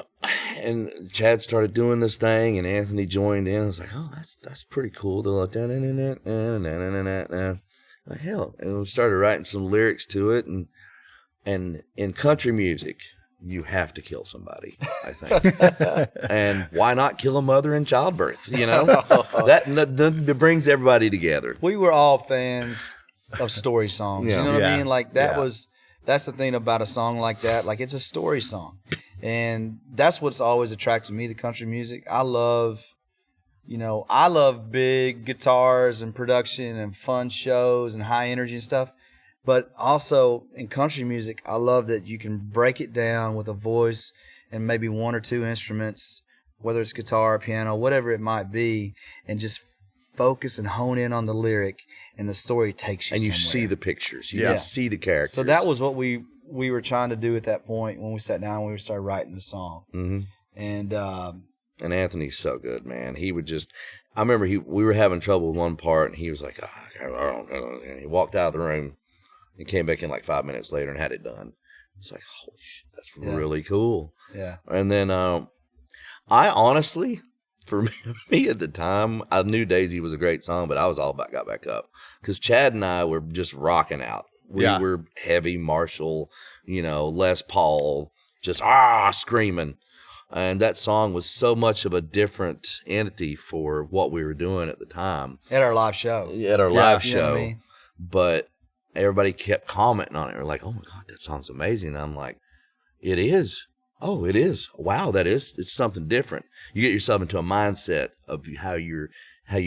S2: And Chad started doing this thing, and Anthony joined in. I was like, oh, that's pretty cool. They're like, like, hell. And we started writing some lyrics to it, and in country music, you have to kill somebody, I think. And why not kill a mother in childbirth? You know, that brings everybody together.
S3: We were all fans of story songs.
S2: Yeah.
S3: You know what I mean? Like that's the thing about a song like that. Like it's a story song, and that's what's always attracted me to country music. I love big guitars and production and fun shows and high energy and stuff. But also in country music, I love that you can break it down with a voice and maybe 1 or 2 instruments, whether it's guitar, piano, whatever it might be, and just focus and hone in on the lyric, and the story takes you
S2: and you
S3: somewhere.
S2: see the pictures. You can see the characters.
S3: So that was what we were trying to do at that point when we sat down and we started writing the song. Mm-hmm.
S2: And Anthony's so good, man. He would just – I remember we were having trouble with one part, and he was like, and he walked out of the room. And came back in like 5 minutes later and had it done. It's like, holy shit, that's really cool. Yeah. And then I honestly, for me at the time, I knew Daisy was a great song, but I was all about Got Back Up. Because Chad and I were just rocking out. We were heavy Marshall, Les Paul, just screaming. And that song was so much of a different entity for what we were doing at the time.
S3: At our live show.
S2: At our live show.
S3: You know what I mean?
S2: But everybody kept commenting on it. They're like, oh my God, that song's amazing. And I'm like, it is. Oh, it is. Wow, it's something different. You get yourself into a mindset of how you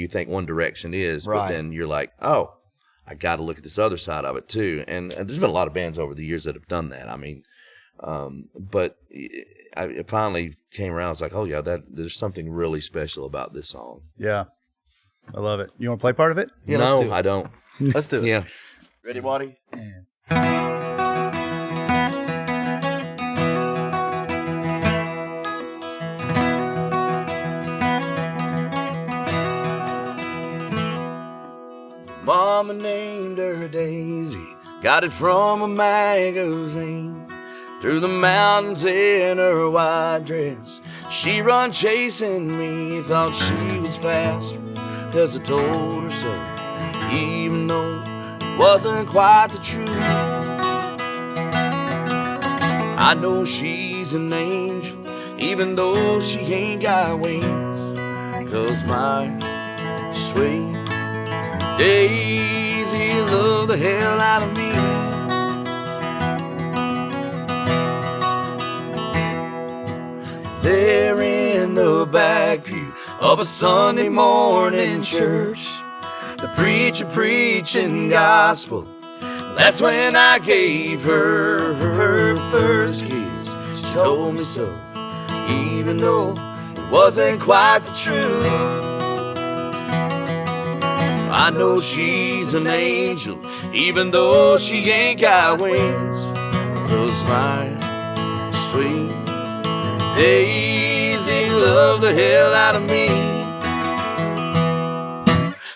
S2: think one direction is, but then you're like, oh, I got to look at this other side of it too. And there's been a lot of bands over the years that have done that. I mean, but it finally came around. I was like, oh yeah, there's something really special about this song.
S1: Yeah, I love it. You want to play part of it?
S3: Yeah,
S2: no, I don't.
S3: Let's do it.
S2: Yeah. Ready, Waddy? Mama named her Daisy, got it from a magazine. Through the mountains in her white dress, she run chasing me, thought she was faster, 'cause I told her so, even though wasn't quite the truth. I know she's an angel, even though she ain't got wings, 'cause my sweet Daisy loved the hell out of me. There in the back pew of a Sunday morning church, the preacher preaching gospel, that's when I gave her her first kiss. She told me so, even though it wasn't quite the truth. I know she's an angel, even though she ain't got wings, 'cause my sweet Daisy loved the hell out of me.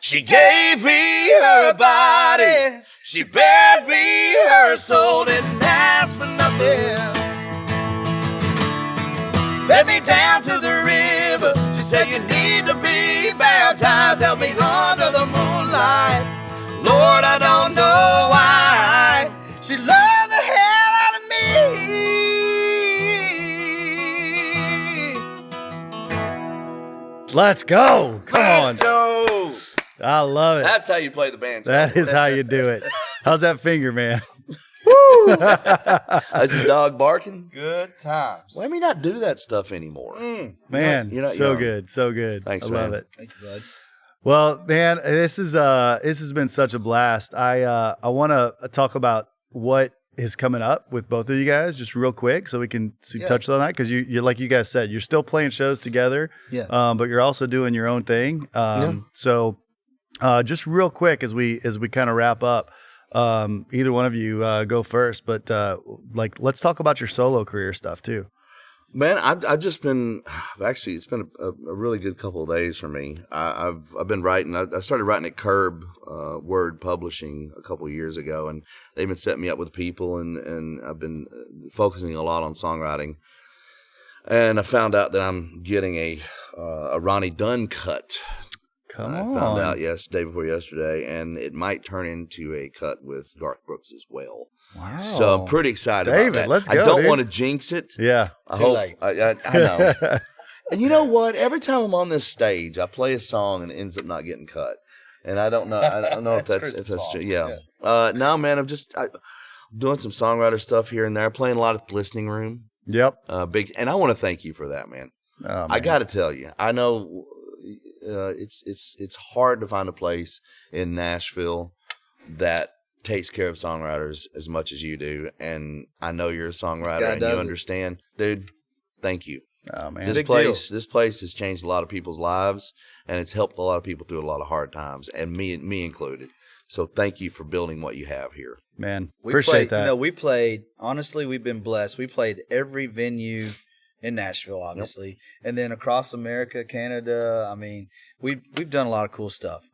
S2: She gave me her body, she bared me her soul, didn't ask for nothing. Led me down to the river, she
S3: said you need to be baptized. Help me under the moonlight. Lord, I don't know why. She loved the hell out of me.
S1: Let's go. Come on.
S2: Let's go.
S1: I love it.
S2: That's how you play the banjo.
S1: That is how you do it. How's that finger, man?
S2: Is the dog barking?
S3: Good times.
S2: Let me not do that stuff anymore.
S1: Man,
S2: You're not
S1: so
S2: young.
S1: good. So good.
S2: Thanks,
S1: I love
S2: man.
S1: it.
S3: Thank you, bud.
S1: Well, man, this has been such a blast. I want to talk about what is coming up with both of you guys just real quick so we can touch on that, because you like you guys said, you're still playing shows together, but you're also doing your own thing. So just real quick as we kind of wrap up, either one of you go first, but let's talk about your solo career stuff too.
S2: Man, I've just been actually. It's been a really good couple of days for me. I've been writing. I started writing at Curb Word Publishing a couple of years ago, and they've been setting me up with people, and I've been focusing a lot on songwriting. And I found out that I'm getting a Ronnie Dunn cut.
S1: Come
S2: I
S1: on.
S2: found out day before yesterday, and it might turn into a cut with Garth Brooks as well.
S1: Wow.
S2: So I'm pretty excited
S1: David,
S2: about that.
S1: let's go,
S2: I don't
S1: dude.
S2: want to jinx it.
S1: Yeah.
S2: I
S3: Too
S2: hope.
S3: late.
S2: I know. And you know what? Every time I'm on this stage, I play a song and it ends up not getting cut. And I don't know. I don't know if that's true. Yeah. No, man. I'm doing some songwriter stuff here and there. Playing a lot at the listening room.
S1: Yep.
S2: And I want to thank you for that, man.
S1: Oh, man.
S2: I got to tell you, I know it's hard to find a place in Nashville that takes care of songwriters as much as you do, and I know you're a songwriter and you understand, dude. Thank you.
S1: Oh man,
S2: This place has changed a lot of people's lives, and it's helped a lot of people through a lot of hard times, and me included. So thank you for building what you have here,
S1: man. Appreciate that.
S3: We played. Honestly, we've been blessed. We played every venue in Nashville, obviously, and then across America, Canada. I mean, we've done a lot of cool stuff.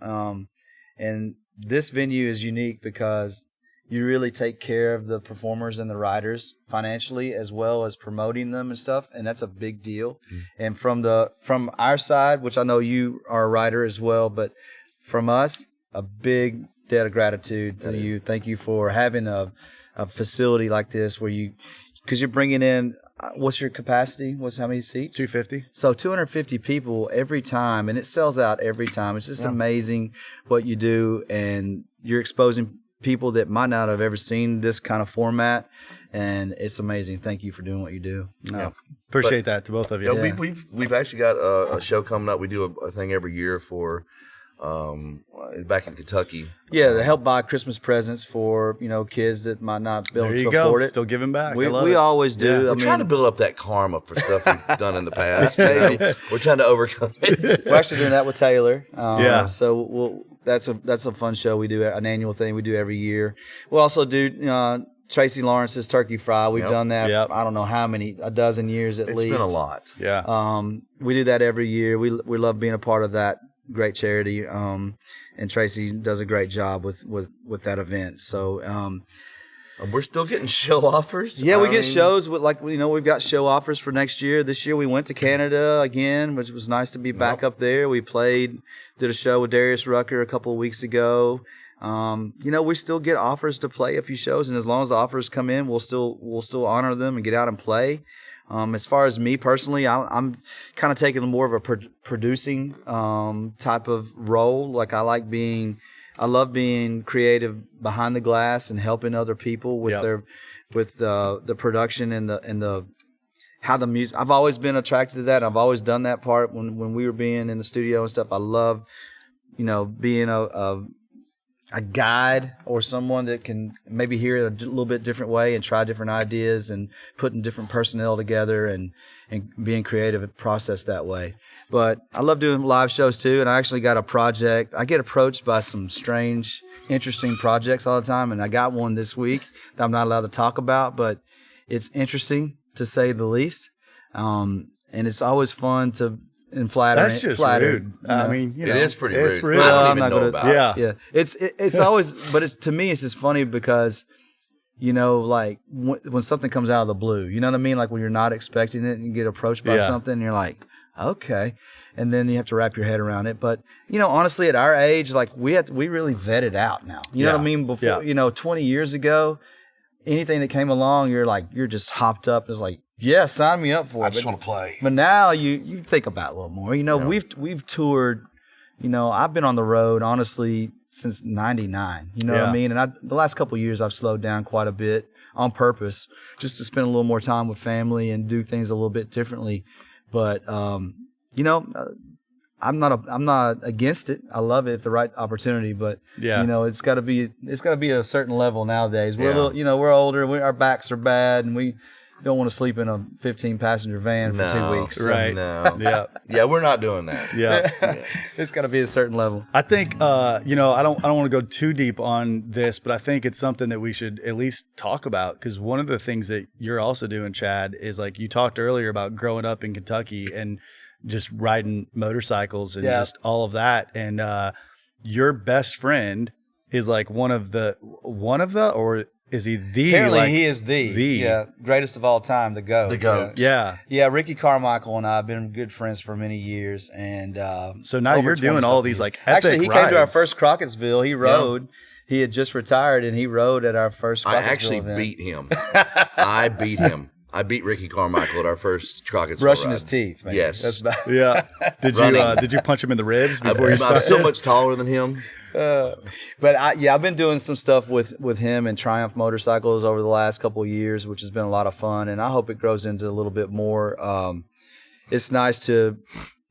S3: And this venue is unique because you really take care of the performers and the writers financially, as well as promoting them and stuff, and that's a big deal. And from our side, which I know you are a writer as well, but from us, a big debt of gratitude to you. Thank you for having a facility like this where because you're bringing in, what's your capacity? How many seats?
S1: 250.
S3: So 250 people every time, and it sells out every time. It's just amazing what you do, and you're exposing people that might not have ever seen this kind of format, and it's amazing. Thank you for doing what you do.
S1: Appreciate that to both of you.
S2: Yeah. We've actually got a show coming up. We do a thing every year for back in Kentucky.
S3: Yeah, to help buy Christmas presents for kids that might not be able to afford it.
S1: Still giving back.
S3: We always do.
S1: Yeah.
S3: I
S2: We're trying to build up that karma for stuff we've done in the past. We're trying to overcome it.
S3: We're actually doing that with Taylor.
S1: Yeah.
S3: So that's a fun show. We do an annual thing we do every year. We'll also do Tracy Lawrence's Turkey Fry. We've done that. I don't know how many, a dozen years at least.
S2: It's been a lot.
S1: Yeah.
S3: We do that every year. We love being a part of that great charity. And Tracy does a great job with that event. So
S2: we're still getting show offers.
S3: Yeah, we get shows with we've got show offers for next year. This year we went to Canada again, which was nice to be back up there. We did a show with Darius Rucker a couple of weeks ago. We still get offers to play a few shows, and as long as the offers come in, we'll still honor them and get out and play. As far as me personally, I'm kind of taking more of a producing type of role. Like I love being creative behind the glass and helping other people with the production and the how the music. I've always been attracted to that. I've always done that part when we were being in the studio and stuff. I love being a guide or someone that can maybe hear it a little bit different way and try different ideas and putting different personnel together and being creative and process that way. But I love doing live shows too, and I actually got a project. I get approached by some strange, interesting projects all the time, and I got one this week that I'm not allowed to talk about, but it's interesting to say the least. And it's always fun and flattering.
S1: That's just
S3: flattered,
S1: rude. I mean,
S2: it is pretty rude.
S1: It's rude.
S2: I don't
S3: I'm
S2: even
S3: not
S2: know
S3: gonna-
S2: about it.
S1: Yeah.
S3: Yeah, it's always, but to me, it's just funny because, like when something comes out of the blue, you know what I mean? Like when you're not expecting it and you get approached by something, and you're like, Okay. And then you have to wrap your head around it. But, honestly, at our age, like we really vet it out now. You know what I mean? Before, 20 years ago, anything that came along, you're just hopped up. It's like, yeah, sign me up for it.
S2: I just want to play.
S3: But now you think about it a little more. We've toured, I've been on the road, honestly, since 99. You know what I mean? And the last couple of years, I've slowed down quite a bit on purpose just to spend a little more time with family and do things a little bit differently. But, I'm not against it. I love it if the right opportunity, but it's got to be a certain level nowadays. We're a little, we're older. Our backs are bad, and we don't want to sleep in a 15-passenger van for 2 weeks.
S1: So. Right.
S2: No. Yeah, we're not doing that.
S1: Yeah.
S3: It's got to be a certain level.
S1: I think I don't want to go too deep on this, but I think it's something that we should at least talk about, because one of the things that you're also doing, Chad, is like you talked earlier about growing up in Kentucky and just riding motorcycles and just all of that. And your best friend is like one of the, or is he the?
S3: Apparently he is the greatest of all time, the GOAT.
S2: The GOAT.
S1: Yeah.
S3: Yeah, Ricky Carmichael and I have been good friends for many years. And
S1: so now you're doing all these like epic
S3: Actually, he
S1: rides.
S3: came to our first Crockettsville. He rode. Yeah. He had just retired, and he rode at our first Crockettsville
S2: I actually
S3: event.
S2: beat him. I beat him. I beat Ricky Carmichael at our first Crockettsville
S3: Brushing
S2: ride.
S3: his teeth, man.
S2: Yes.
S3: That's about
S1: Yeah. Did you punch him in the ribs before you started?
S2: I'm so much taller than him.
S3: But I've been doing some stuff with him and Triumph Motorcycles over the last couple of years, which has been a lot of fun, and I hope it grows into a little bit more. It's nice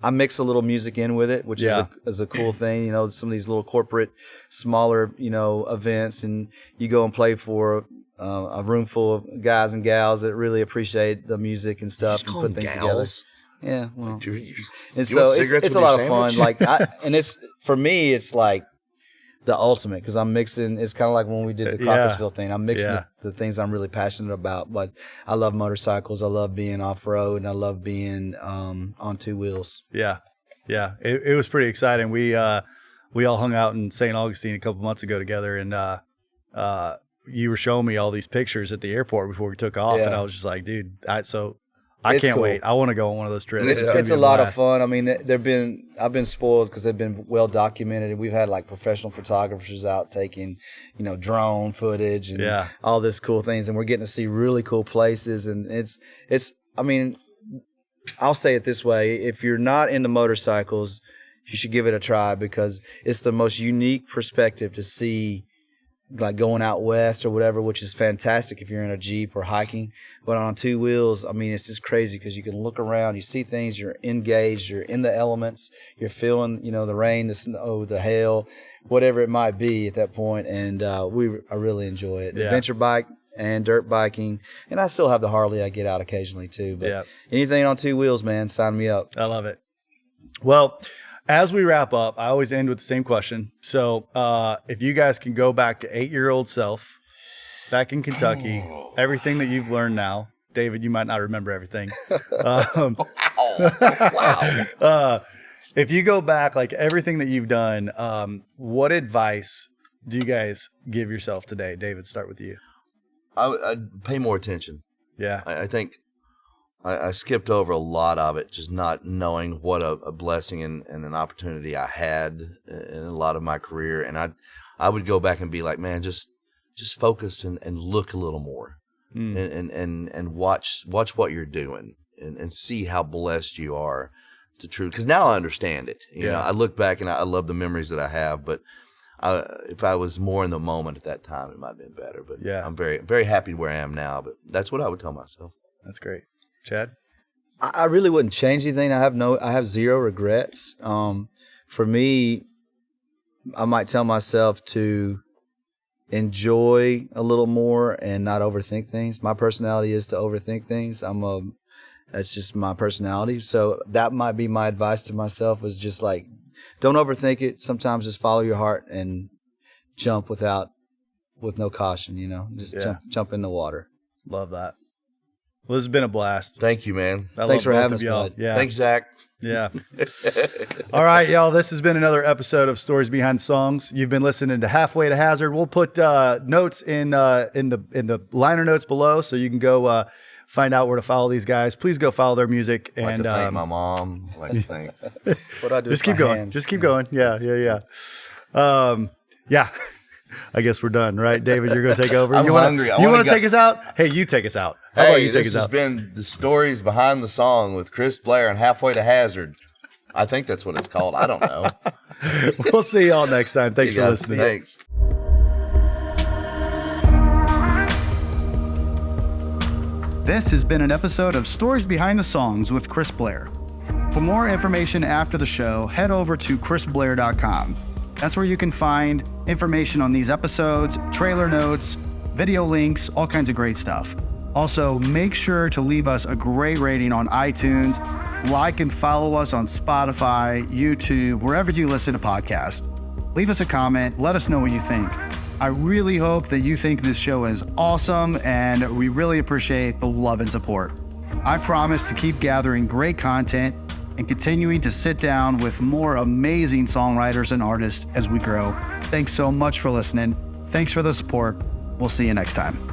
S3: I mix a little music in with it, which is a cool thing. Some of these little corporate, smaller, events, and you go and play for a room full of guys and gals that really appreciate the music and stuff and put things together. Yeah, well, and so it's a lot of fun. Like, and it's for me, it's like the ultimate, because I'm mixing. It's kind of like when we did the Crockettsville thing. I'm mixing the things I'm really passionate about. But I love motorcycles. I love being off road, and I love being on two wheels.
S1: Yeah. It was pretty exciting. We all hung out in St. Augustine a couple months ago together, and you were showing me all these pictures at the airport before we took off, and I was just like, dude, I can't wait. I want to go on one of those trips.
S3: It's a lot of fun. I mean, I've been spoiled because they've been well documented. We've had like professional photographers out taking, drone footage and all this cool things, and we're getting to see really cool places. And it's. I mean, I'll say it this way: if you're not into motorcycles, you should give it a try, because it's the most unique perspective to see. Like going out west or whatever, which is fantastic if you're in a Jeep or hiking. But on two wheels, I mean, it's just crazy because you can look around, you see things, you're engaged, you're in the elements, you're feeling, the rain, the snow, the hail, whatever it might be at that point. And I really enjoy it. Adventure bike and dirt biking. And I still have the Harley I get out occasionally too. But anything on two wheels, man, sign me up.
S1: I love it. Well, as we wrap up, I always end with the same question. So if you guys can go back to 8-year-old self back in Kentucky, everything that you've learned now, David, you might not remember everything.
S2: Wow.
S1: If you go back, like everything that you've done, what advice do you guys give yourself today? David, start with you.
S2: I'd pay more attention.
S1: Yeah.
S2: I think I skipped over a lot of it, just not knowing what a blessing and an opportunity I had in a lot of my career. And I would go back and be like, man, just focus and look a little more and watch what you're doing and see how blessed you are to truly. Because now I understand it. You know, I look back and I love the memories that I have, but if I was more in the moment at that time, it might have been better. But I'm very, very happy where I am now. But that's what I would tell myself.
S1: That's great. Chad?
S3: I really wouldn't change anything. I have zero regrets. For me, I might tell myself to enjoy a little more and not overthink things. My personality is to overthink things. That's just my personality. So that might be my advice to myself, is just like, don't overthink it. Sometimes just follow your heart and jump with no caution, just jump in the water.
S1: Love that. Well, this has been a blast.
S2: Thank you, man.
S3: Thanks for having us, bud.
S1: Yeah.
S2: Thanks, Zach.
S1: Yeah. All right, y'all. This has been another episode of Stories Behind Songs. You've been listening to Halfway to Hazard. We'll put notes in the liner notes below, so you can go find out where to follow these guys, please go follow their music.
S2: I'd like
S1: And
S2: to thank my mom. I'd like to thank.
S3: What I do
S1: just
S3: with
S1: keep
S3: my
S1: going.
S3: hands.
S1: Just keep going. Yeah. Yeah. I guess we're done, right, David? You're going to take over.
S2: I'm hungry.
S1: You want to take us out? Hey, you take us out. How about you take
S2: this
S1: us
S2: has
S1: out?
S2: been the stories behind the song with Chris Blair and Halfway to Hazard. I think that's what it's called. I don't know.
S1: We'll see y'all next time. Thanks
S2: You
S1: for
S2: guys,
S1: listening.
S2: Thanks.
S1: This has been an episode of Stories Behind the Songs with Chris Blair. For more information after the show, head over to chrisblair.com. That's where you can find information on these episodes, trailer notes, video links, all kinds of great stuff. Also, make sure to leave us a great rating on iTunes, like and follow us on Spotify, YouTube, wherever you listen to podcasts. Leave us a comment, let us know what you think. I really hope that you think this show is awesome, and we really appreciate the love and support. I promise to keep gathering great content and continuing to sit down with more amazing songwriters and artists as we grow. Thanks so much for listening. Thanks for the support. We'll see you next time.